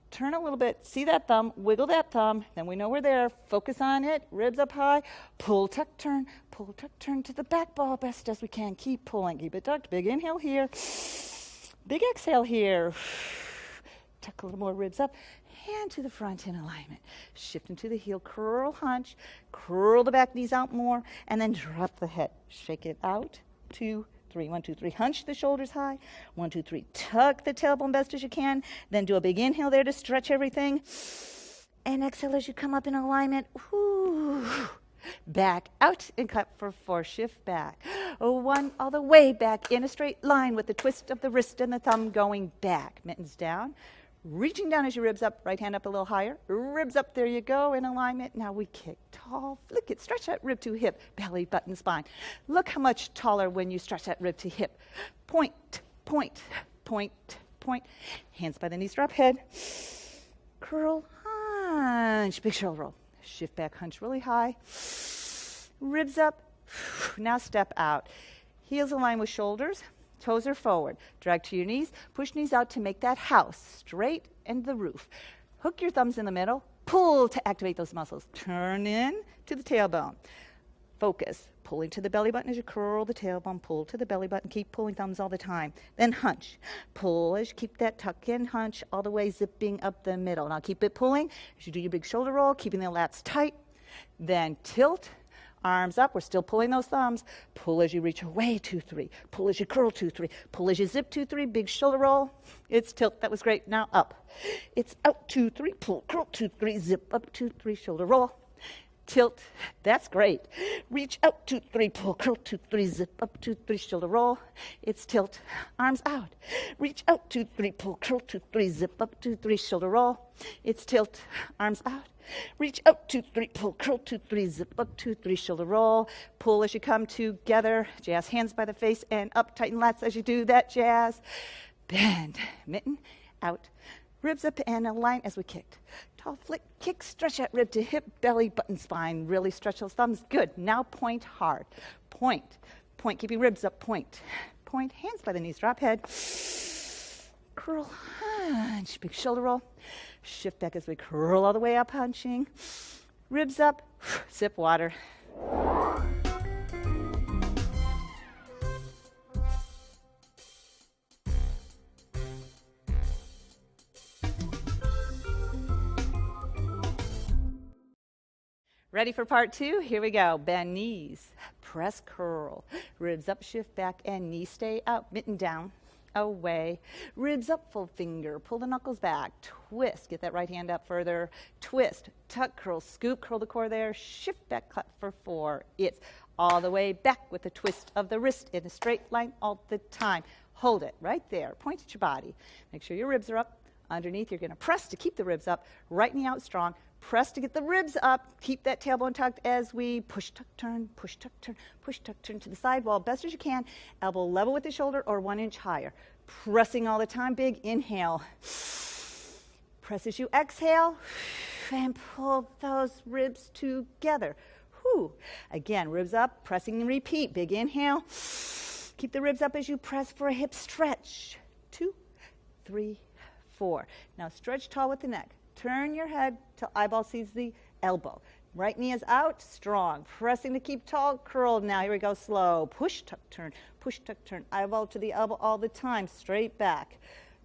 Turn a little bit. See that thumb. Wiggle that thumb. Then we know we're there. Focus on it. Ribs up high. Pull, tuck, turn. Pull, tuck, turn to the back ball best as we can. Keep pulling. Keep it tucked. Big inhale here. Big exhale here. Tuck a little more ribs up. Hand to the front in alignment. Shift into the heel, curl, hunch, curl the back knees out more, and then drop the head. Shake it out. 2, 3. 1, 2, 3. Hunch the shoulders high. 1, 2, 3. Tuck the tailbone best as you can. Then do a big inhale there to stretch everything. And exhale as you come up in alignment. Whoo. Back out and clap for 4. Shift back. 1 all the way back in a straight line with the twist of the wrist and the thumb going back. Mittens down. Reaching down as your ribs up, right hand up a little higher. Ribs up, there you go, in alignment. Now we kick tall, flick it, stretch that rib to hip, belly button spine. Look how much taller when you stretch that rib to hip. Point, point, point, point. Hands by the knees, drop head. Curl, hunch, big shoulder roll. Shift back, hunch really high. Ribs up. Now step out. Heels align with shoulders. Toes are forward. Drag to your knees. Push knees out to make that house straight and the roof. Hook your thumbs in the middle. Pull to activate those muscles. Turn in to the tailbone. Focus. Pulling to the belly button as you curl the tailbone. Pull to the belly button. Keep pulling thumbs all the time. Then hunch. Pull as you keep that tuck in. Hunch all the way zipping up the middle. Now keep it pulling as you do your big shoulder roll, keeping the lats tight. Then tilt. Arms up, we're still pulling those thumbs. Pull as you reach away, 2, 3. Pull as you curl, 2, 3. Pull as you zip, 2, 3. Big shoulder roll. It's tilt, that was great. Now up. It's out, 2, 3. Pull, curl, 2, 3. Zip up, 2, 3. Shoulder roll. Tilt, that's great. Reach out, 2, 3. Pull, curl, 2, 3. Zip up, 2, 3. Shoulder roll. It's tilt. Arms out. Reach out, 2, 3. Pull, curl, 2, 3. Zip up, 2, 3. Shoulder roll. It's tilt. Arms out. Reach out, 2, 3, pull, curl, 2, 3, zip up, 2, 3, shoulder roll. Pull as you come together. Jazz hands by the face and up, tighten lats as you do that jazz. Bend, mitten, out. Ribs up and align as we kicked. Tall flick, kick, stretch that rib to hip, belly, button, spine. Really stretch those thumbs. Good. Now point hard. Point, point, keeping ribs up, point. Point, hands by the knees, drop head. Curl, hunch, big shoulder roll. Shift back as we curl all the way up, hunching. Ribs up, sip water. Ready for part 2? Here we go. Bend knees, press curl. Ribs up, shift back, and knees stay out. Mitten down. Away. Ribs up, full finger. Pull the knuckles back. Twist. Get that right hand up further. Twist. Tuck, curl, scoop. Curl the core there. Shift back, clap for 4. It's all the way back with the twist of the wrist in a straight line all the time. Hold it right there. Point at your body. Make sure your ribs are up. Underneath, you're going to press to keep the ribs up. Right knee out strong. Press to get the ribs up. Keep that tailbone tucked as we push, tuck, turn, push, tuck, turn, push, tuck, turn to the side wall best as you can. Elbow level with the shoulder or 1 inch higher. Pressing all the time. Big inhale. Press as you exhale and pull those ribs together. Whew. Again, ribs up, pressing and repeat. Big inhale. Keep the ribs up as you press for a hip stretch. 2, 3, 4. Now stretch tall with the neck. Turn your head till eyeball sees the elbow. Right knee is out, strong. Pressing to keep tall, curled. Now here we go, slow. Push, tuck, turn. Push, tuck, turn. Eyeball to the elbow all the time. Straight back.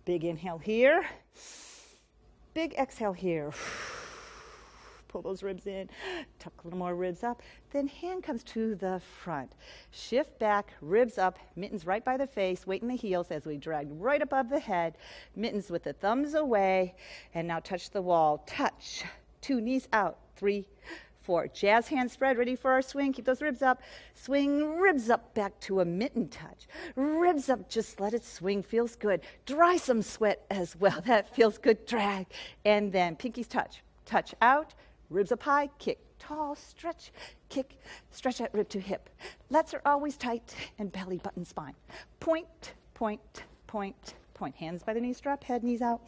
Big inhale here. Big exhale here. Pull those ribs in. Tuck a little more ribs up. Then hand comes to the front. Shift back, ribs up, mittens right by the face. Weight in the heels as we drag right above the head. Mittens with the thumbs away. And now touch the wall. Touch. 2 knees out. 3, 4. Jazz hands spread, ready for our swing. Keep those ribs up. Swing ribs up back to a mitten touch. Ribs up, just let it swing. Feels good. Dry some sweat as well. That feels good. Drag. And then pinkies touch. Touch out. Ribs up high. Kick. Tall. Stretch. Kick. Stretch that rib to hip. Lats are always tight. And belly, button, spine. Point, point, point, point. Hands by the knees. Drop. Head, knees out.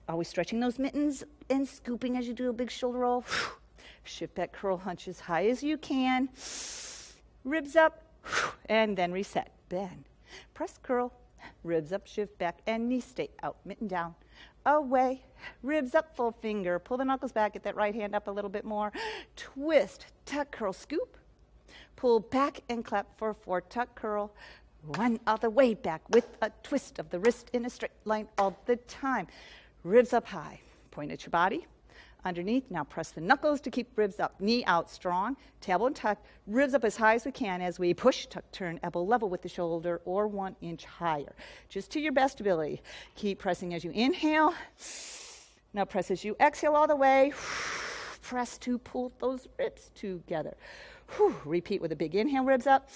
Always stretching those mittens and scooping as you do a big shoulder roll. Shift that curl hunch as high as you can. Ribs up, and then reset. Bend. Press curl. Ribs up, shift back, and knees stay out. Mitten down. Away. Ribs up, full finger. Pull the knuckles back. Get that right hand up a little bit more. Twist. Tuck, curl, scoop. Pull back and clap for 4. Tuck, curl. 1 other way back with a twist of the wrist in a straight line all the time. Ribs up high. Point at your body. Underneath, now press the knuckles to keep ribs up. Knee out strong. Tailbone tucked. Ribs up as high as we can as we push, tuck, turn, elbow level with the shoulder or 1 inch higher. Just to your best ability. Keep pressing as you inhale. Now press as you exhale all the way. Press to pull those ribs together. Repeat with a big inhale, ribs up.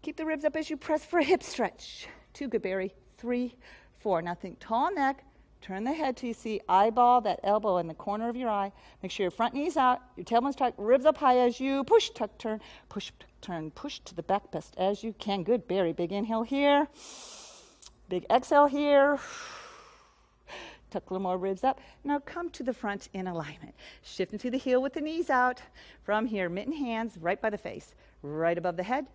Keep the ribs up as you press for a hip stretch. 2, good, Barry. 3, 4. Now think tall neck. Turn the head till you see eyeball, that elbow in the corner of your eye. Make sure your front knee's out, your tailbone's tucked, ribs up high as you push, tuck, turn, push, turn, push to the back best as you can. Good, Barry. Big inhale here. Big exhale here. Tuck a little more ribs up. Now come to the front in alignment. Shift into the heel with the knees out. From here, mitten hands right by the face, right above the head.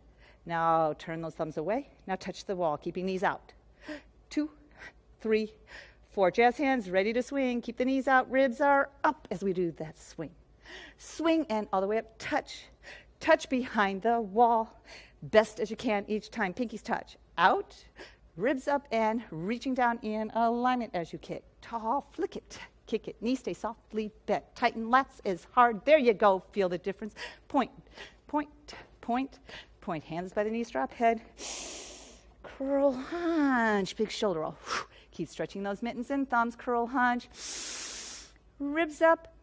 Now turn those thumbs away. Now touch the wall, keeping knees out. 2, 3, 4. Jazz hands ready to swing. Keep the knees out. Ribs are up as we do that swing. Swing and all the way up. Touch. Touch behind the wall. Best as you can each time. Pinkies touch. Out. Ribs up and reaching down in alignment as you kick. Tall, flick it, kick it. Knees stay softly bent. Tighten lats is hard. There you go. Feel the difference. Point, point, point, point. Hands by the knees, drop head. Curl, hunch, big shoulder roll. Keep stretching those mittens and thumbs. Curl, hunch. Ribs up.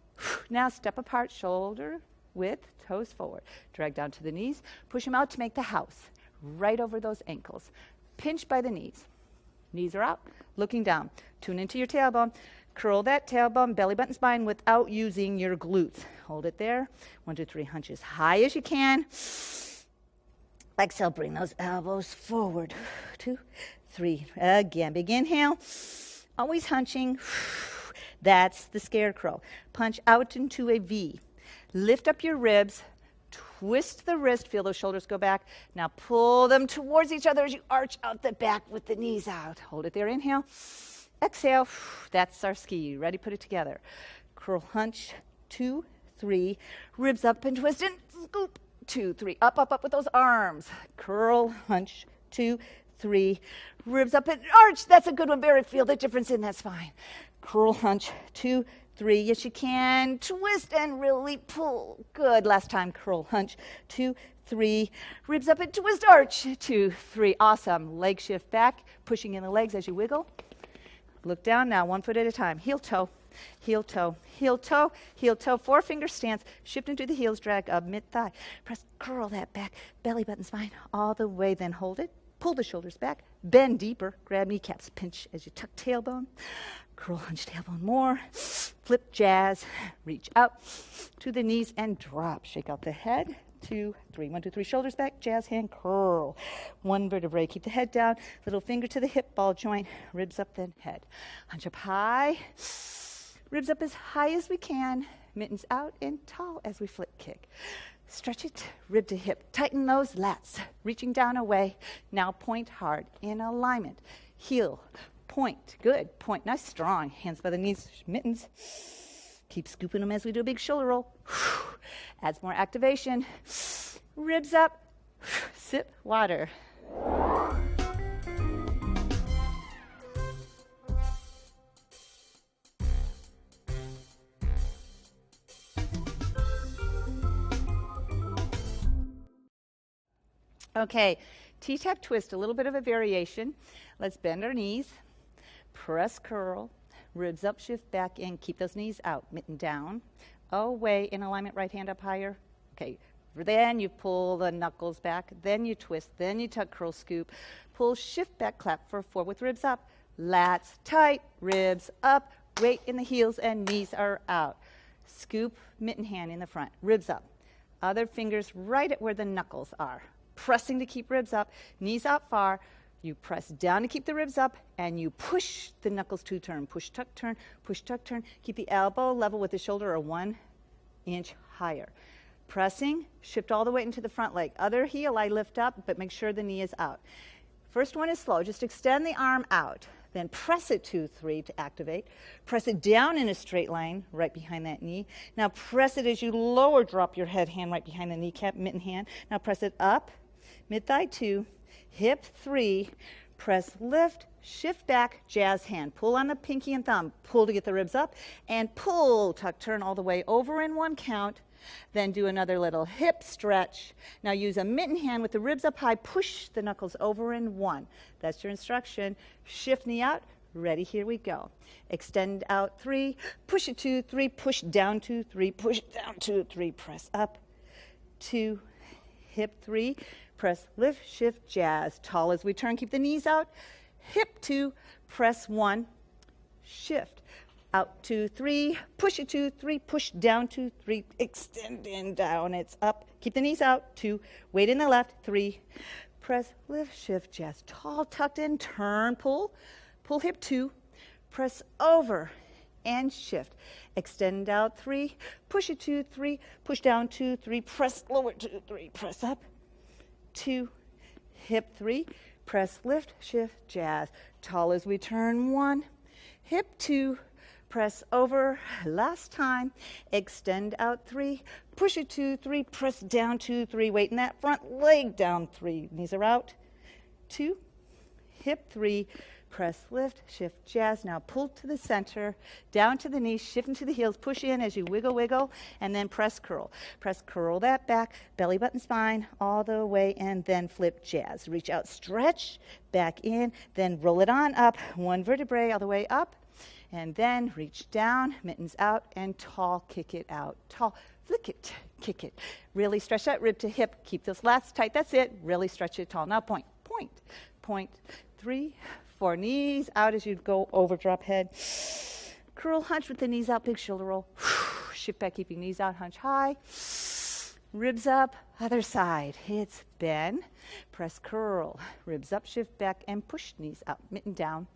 Now step apart, shoulder width, toes forward. Drag down to the knees. Push them out to make the house. Right over those ankles. Pinch by the knees. Knees are out, looking down. Tune into your tailbone. Curl that tailbone, belly button spine without using your glutes. Hold it there. 1, 2, 3, hunch as high as you can. Exhale, bring those elbows forward. 2, 3, again. Big inhale. Always hunching. That's the scarecrow. Punch out into a V. Lift up your ribs. Twist the wrist, feel those shoulders go back. Now pull them towards each other as you arch out the back with the knees out. Hold it there, inhale. Exhale, that's our ski. Ready, put it together. Curl, hunch, 2, 3. Ribs up and twist and scoop. 2, 3. Up, up, up with those arms. Curl, hunch, 2, 3. Ribs up and arch. That's a good one, Barry. Feel the difference in that spine. Curl, hunch, 2, 3. Yes, you can. Twist and really pull. Good. Last time. Curl, hunch. 2, 3. Ribs up and twist, arch. 2, 3. Awesome. Leg shift back, pushing in the legs as you wiggle. Look down now, 1 foot at a time. Heel toe, heel toe, heel toe, heel toe. 4-finger stance. Shift into the heels, drag up mid-thigh. Press, curl that back, belly button spine all the way. Then hold it. Pull the shoulders back. Bend deeper. Grab kneecaps. Pinch as you tuck tailbone. Curl, hunch, tailbone more. Flip, jazz. Reach out to the knees and drop. Shake out the head. 2, 3. 1, 2, 3. Shoulders back. Jazz hand. Curl. 1 vertebrae. Keep the head down. Little finger to the hip ball joint. Ribs up, then head. Hunch up high. Ribs up as high as we can. Mittens out and tall as we flip kick. Stretch it, rib to hip. Tighten those lats. Reaching down away. Now point hard in alignment. Heel. Point. Good. Point. Nice, strong. Hands by the knees. Mittens. Keep scooping them as we do a big shoulder roll. Adds more activation. Ribs up. Sip water. Okay, T-tap twist, a little bit of a variation. Let's bend our knees, press curl, ribs up, shift back in, keep those knees out, mitten down, away, in alignment, right hand up higher. Okay, then you pull the knuckles back, then you twist, then you tuck, curl, scoop, pull, shift back, clap for 4 with ribs up, lats tight, ribs up, weight in the heels and knees are out. Scoop, mitten hand in the front, ribs up, other fingers right at where the knuckles are. Pressing to keep ribs up, knees out far. You press down to keep the ribs up, and you push the knuckles to turn. Push, tuck, turn, push, tuck, turn. Keep the elbow level with the shoulder or 1 inch higher. Pressing, shift all the way into the front leg. Other heel I lift up, but make sure the knee is out. First one is slow. Just extend the arm out. Then press it 2, 3 to activate. Press it down in a straight line right behind that knee. Now press it as you lower, drop your head, hand right behind the kneecap, mitten hand. Now press it up, mid-thigh 2, hip 3, press, lift, shift back, jazz hand. Pull on the pinky and thumb. Pull to get the ribs up, and pull, tuck, turn all the way over in 1 count. Then do another little hip stretch. Now use a mitten hand with the ribs up high. Push the knuckles over in 1. That's your instruction. Shift knee out. Ready, here we go. Extend out 3. Push it 2, 3. Push down 2, 3. Push down 2, 3. Press up 2. Hip 3. Press, lift, shift, jazz. Tall as we turn. Keep the knees out. Hip 2. Press 1. shift. Out, 2, 3, push it, 2, 3, push down, 2, 3, extend in, down, it's up. Keep the knees out, 2, weight in the left, 3, press, lift, shift, jazz, tall, tucked in, turn, pull hip, 2, press over and shift. Extend out, 3, push it, 2, 3, push down, 2, 3, press lower, 2, 3, press up, 2, hip, 3, press, lift, shift, jazz, tall as we turn, 1, hip, 2, press over, last time, extend out, 3, push it, 2, 3, press down, 2, 3, weight in that front leg, down, 3, knees are out, 2, hip, 3, press, lift, shift, jazz, now pull to the center, down to the knees, shift into the heels, push in as you wiggle, and then press, curl that back, belly button spine, all the way, and then flip, jazz, reach out, stretch, back in, then roll it on up, 1 vertebrae all the way up, and then reach down, mittens out, and tall, kick it out. Tall, flick it, kick it. Really stretch that rib to hip. Keep those lats tight. That's it. Really stretch it tall. Now point, 3, 4, knees out as you go over, drop head. Curl, hunch with the knees out, big shoulder roll. Shift back, keeping knees out, hunch high. Ribs up, other side. It's bend, press, curl. Ribs up, shift back, and push knees up. Mitten down,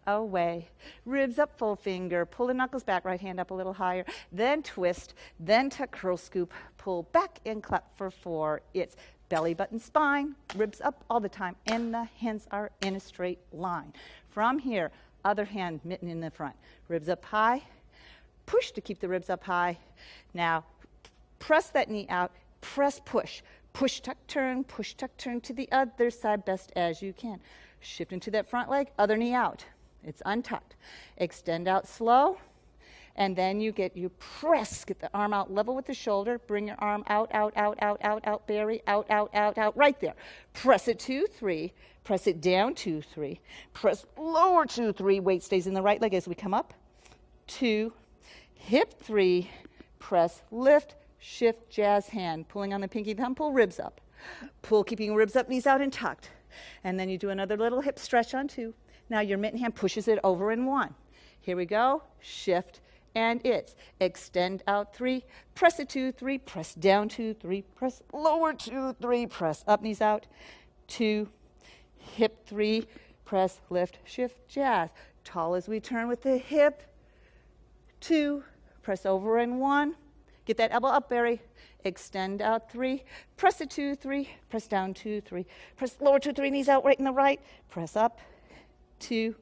away. Ribs up, full finger. Pull the knuckles back, right hand up a little higher. Then twist, then tuck, curl, scoop. Pull back and clap for 4. It's belly button spine, ribs up all the time, and the hands are in a straight line. From here, other hand, mitten in the front. Ribs up high. Push to keep the ribs up high. Now, press that knee out. Press, push. Push, tuck, turn to the other side best as you can. Shift into that front leg, other knee out. It's untucked. Extend out slow, and then you press, get the arm out level with the shoulder, bring your arm out, Barry, out, right there. Press it, 2, 3, press it down, 2, 3, press lower, 2, 3, weight stays in the right leg as we come up, 2, hip, 3, press, lift, shift, jazz hand, pulling on the pinky thumb, pull ribs up. Pull, keeping ribs up, knees out and tucked. And then you do another little hip stretch on 2. Now your mitten hand pushes it over in 1. Here we go, shift, and it's extend out, 3, press it, 2, 3, press down, 2, 3, press lower, 2, 3, press up, knees out, 2, hip, 3, press, lift, shift, jazz. Tall as we turn with the hip, 2, press over in 1, get that elbow up, Barry. Extend out, 3, press it, 2, 3, press down, 2, 3, press lower, 2, 3, knees out, right and the right, press up, 2,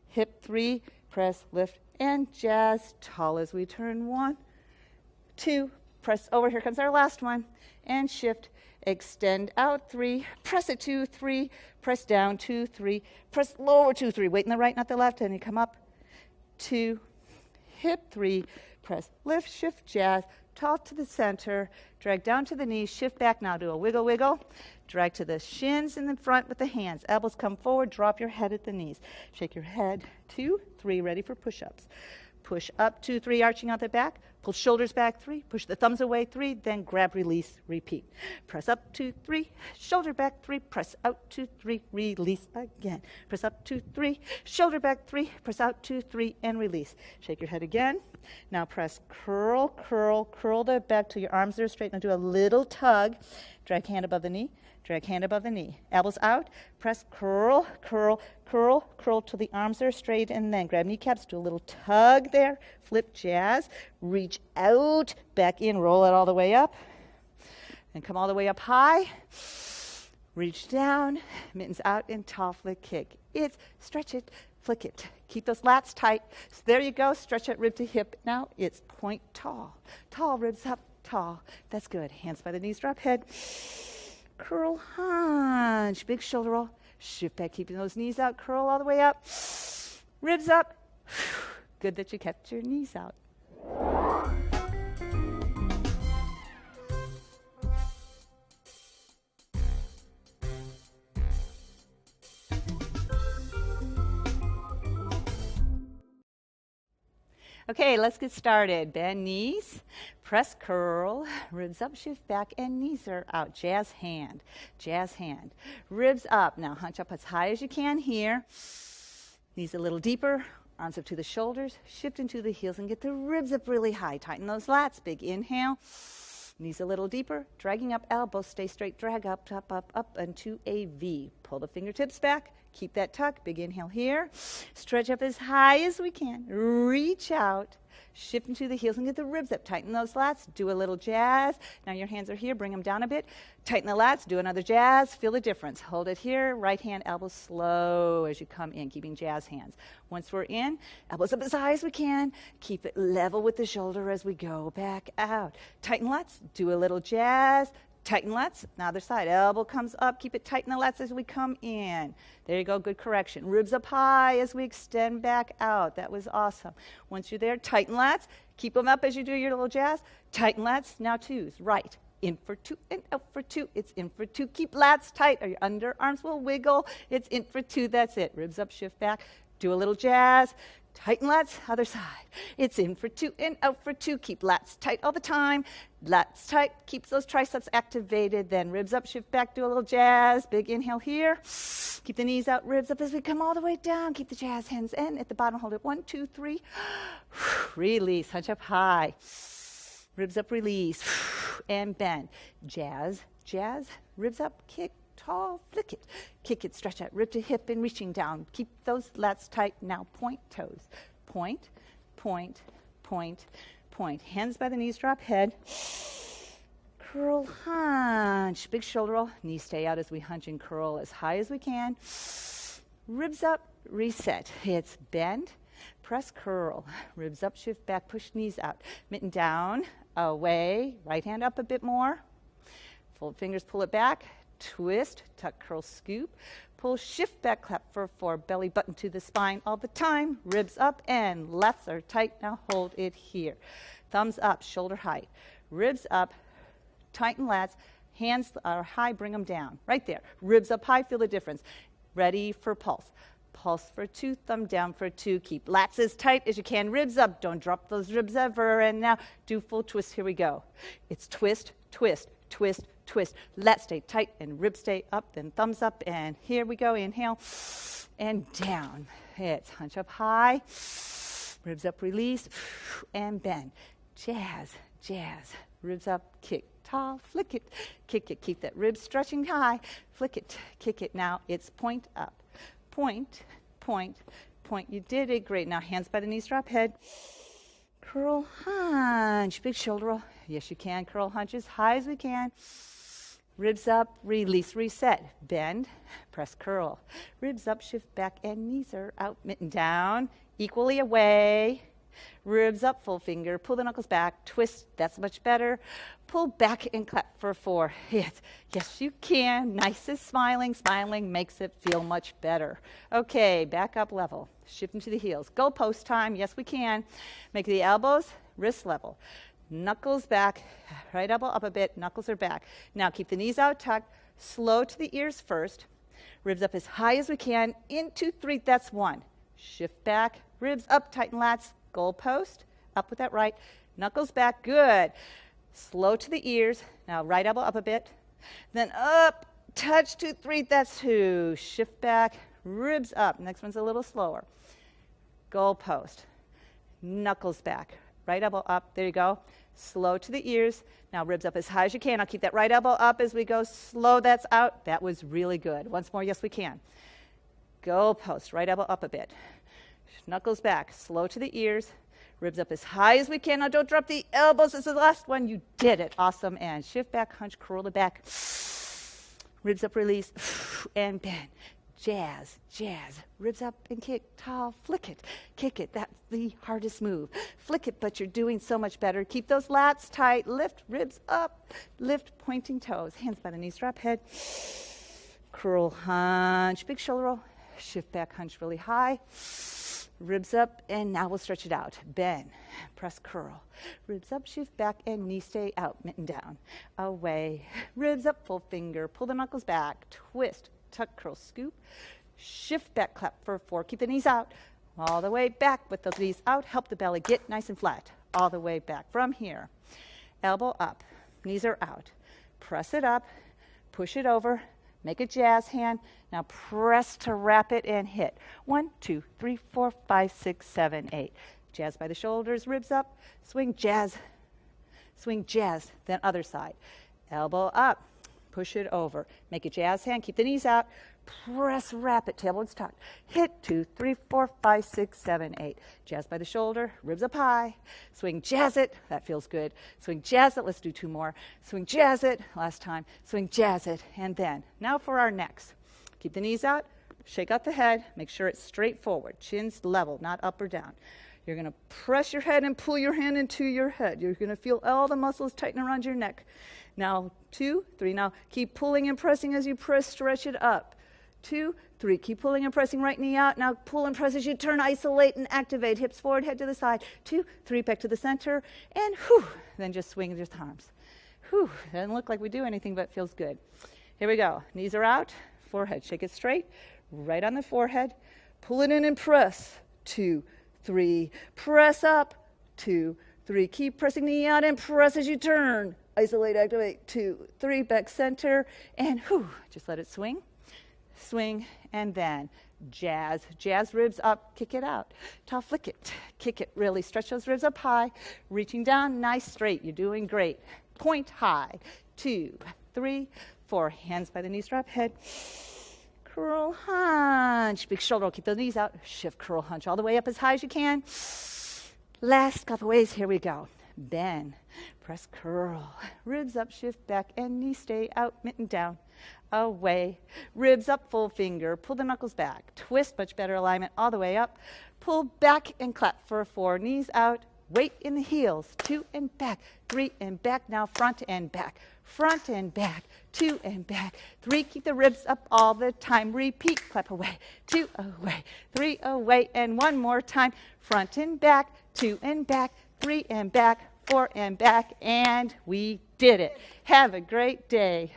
hip, 3, press, lift, and jazz. Tall as we turn, 1, 2, press over, here comes our last one, and shift, extend out, 3, press it, 2, 3, press down, 2, 3, press lower, 2, 3, weight in the right, not the left, and you come up, 2, hip, 3, press, lift, shift, jazz, tall to the center, drag down to the knees, shift back now, do a wiggle, drag to the shins in the front with the hands, elbows come forward, drop your head at the knees, shake your head, 2, 3, ready for push-ups. Push up, 2, 3, arching out the back, pull shoulders back, 3, push the thumbs away, 3, then grab, release, repeat. Press up, 2, 3, shoulder back, 3, press out, 2, 3, release again. Press up, 2, 3, shoulder back, 3, press out, 2, 3, and release. Shake your head again. Now press, curl the back till your arms are straight. Now do a little tug. Drag hand above the knee. Drag hand above the knee. Elbows out. Press, curl till the arms are straight, and then grab kneecaps. Do a little tug there. Flip, jazz. Reach out, back in, roll it all the way up. And come all the way up high. Reach down, mittens out, and tall flick kick. It's stretch it, flick it. Keep those lats tight. So there you go. Stretch that rib to hip. Now it's point tall. Tall, ribs up, tall. That's good. Hands by the knees, drop head. Curl, hunch, big shoulder roll. Shift back, keeping those knees out. Curl all the way up. Ribs up. Good that you kept your knees out. Okay, let's get started. Bend knees, press, curl, ribs up, shift back, and knees are out. Jazz hand, ribs up. Now hunch up as high as you can here. Knees a little deeper, Arms up to the shoulders, shift into the heels and get the ribs up really high. Tighten those lats, big inhale. Knees a little deeper, dragging up elbows, stay straight, drag up, up, up, up into a V. Pull the fingertips back, keep that tuck, big inhale here. Stretch up as high as we can, reach out, shift into the heels and get the ribs up. Tighten those lats, do a little jazz. Now your hands are here, bring them down a bit. Tighten the lats, do another jazz, feel the difference. Hold it here, right hand, elbows slow as you come in, keeping jazz hands. Once we're in, elbows up as high as we can. Keep it level with the shoulder as we go back out. Tighten lats, do a little jazz. Tighten lats, now other side, elbow comes up, keep it tight in the lats as we come in. There you go, good correction. Ribs up high as we extend back out. That was awesome. Once you're there, tighten lats, keep them up as you do your little jazz. Tighten lats, now twos, right. In for two and out for two. It's in for two. Keep lats tight or your underarms will wiggle. It's in for two, that's it. Ribs up, shift back, do a little jazz. Tighten lats, other side. It's in for two and out for two. Keep lats tight all the time. Lats tight, keeps those triceps activated. Then ribs up, shift back, do a little jazz. Big inhale here. Keep the knees out, ribs up as we come all the way down. Keep the jazz hands in. At the bottom, hold it. 1, 2, 3. Release, hunch up high. Ribs up, release. And bend. Jazz, jazz, ribs up, kick. Tall, flick it, kick it, stretch out, rib to hip and reaching down. Keep those lats tight. Now point toes. Point, point, point, point. Hands by the knees, drop head. Curl, hunch. Big shoulder roll. Knees stay out as we hunch and curl as high as we can. Ribs up, reset. It's bend, press, curl. Ribs up, shift back, push knees out. Mitten down, away. Right hand up a bit more. Fold fingers, pull it back. Twist, tuck, curl, scoop, pull, shift back, clap for 4, belly button to the spine all the time, ribs up and lats are tight, now hold it here. Thumbs up, shoulder height, ribs up, tighten lats, hands are high, bring them down, right there. Ribs up high, feel the difference. Ready for pulse. Pulse for 2, thumb down for 2, keep lats as tight as you can, ribs up, don't drop those ribs ever, and now do full twist, here we go. It's twist, twist, twist, twist. Lats stay tight and ribs stay up, then thumbs up, and here we go. Inhale and down. It's hunch up high, ribs up, release, and bend. Jazz, jazz, ribs up, kick, tall, flick it, kick it, keep that rib stretching high, flick it, kick it. Now it's point up, point, point, point. You did it great. Now hands by the knees, drop head. Curl, hunch, big shoulder roll. Yes, you can. Curl, hunch as high as we can. Ribs up, release, reset. Bend, press, curl. Ribs up, shift back, and knees are out. Mitten down, equally away. Ribs up, full finger. Pull the knuckles back. Twist, that's much better. Pull back and clap for 4. Yes, yes, you can. Nice as smiling. Smiling makes it feel much better. Okay, back up level. Shift into the heels. Go post time. Yes, we can. Make the elbows wrist level. Knuckles back, right elbow up a bit, knuckles are back. Now keep the knees out tucked, slow to the ears first. Ribs up as high as we can, 1, 2, 3, that's 1. Shift back, ribs up, tighten lats, goal post, up with that right, knuckles back, good. Slow to the ears, now right elbow up a bit, then up, touch, 2, 3, that's 2. Shift back, ribs up, next one's a little slower. Goal post, knuckles back, right elbow up, there you go. Slow to the ears. Now ribs up as high as you can. I'll keep that right elbow up as we go slow. That's out. That was really good. Once more, yes, we can. Go post, right elbow up a bit. Knuckles back, slow to the ears. Ribs up as high as we can. Now don't drop the elbows. This is the last one. You did it. Awesome. And shift back, hunch, curl the back. Ribs up, release, and bend. Jazz, jazz, ribs up and kick, tall, flick it, kick it. That's the hardest move. Flick it, but you're doing so much better. Keep those lats tight, lift, ribs up, lift, pointing toes. Hands by the knees, drop head. Curl, hunch, big shoulder roll. Shift back, hunch really high. Ribs up, and now we'll stretch it out. Bend, press, curl. Ribs up, shift back, and knees stay out, mitten down. Away, ribs up, full finger. Pull the knuckles back, twist. Tuck, curl, scoop, shift back, clap for 4. Keep the knees out, all the way back with the knees out. Help the belly get nice and flat, all the way back. From here, elbow up, knees are out. Press it up, push it over, Make a jazz hand. Now press to wrap it and hit. 1, 2, 3, 4, 5, 6, 7, 8. Jazz by the shoulders, ribs up. Swing, jazz. Swing, jazz. Then other side. Elbow up. Push it over. Make a jazz hand. Keep the knees out. Press, wrap it. Tailbone's tucked. Hit 2, 3, 4, 5, 6, 7, 8. Jazz by the shoulder. Ribs up high. Swing, jazz it. That feels good. Swing, jazz it. Let's do 2 more. Swing, jazz it. Last time. Swing, jazz it. And then. Now for our necks. Keep the knees out. Shake out the head. Make sure it's straight forward. Chin's level, not up or down. You're going to press your head and pull your hand into your head. You're going to feel all the muscles tighten around your neck. Now, 2, 3. Now, keep pulling and pressing as you press. Stretch it up. 2, 3. Keep pulling and pressing, right knee out. Now pull and press as you turn, isolate and activate. Hips forward, head to the side. 2, 3, back to the center. And whew, then just swing with your arms. Whew, doesn't look like we do anything, but feels good. Here we go. Knees are out. Forehead, shake it straight. Right on the forehead. Pull it in and press. 2, 3. Press up. 2, 3. Keep pressing knee out and press as you turn. Isolate, activate. 2, 3. Back center. And whew, just let it swing. Swing, and then jazz. Jazz ribs up, kick it out. Tall flick it, kick it, really stretch those ribs up high. Reaching down, nice straight, you're doing great. Point high, 2, 3, 4. Hands by the knee strap, head. Curl hunch, big shoulder, keep the knees out. Shift, curl hunch, all the way up as high as you can. Last couple ways, here we go. Bend, press, curl. Ribs up, shift back, and knee stay out, mitten down. Away. Ribs up, full finger. Pull the knuckles back. Twist, much better alignment, all the way up. Pull back and clap for 4. Knees out. Weight in the heels. 2 and back. 3 and back. Now front and back. Front and back. 2 and back. 3. Keep the ribs up all the time. Repeat. Clap away. 2 away. 3 away. And 1 more time. Front and back. 2 and back. 3 and back. 4 and back. And we did it. Have a great day.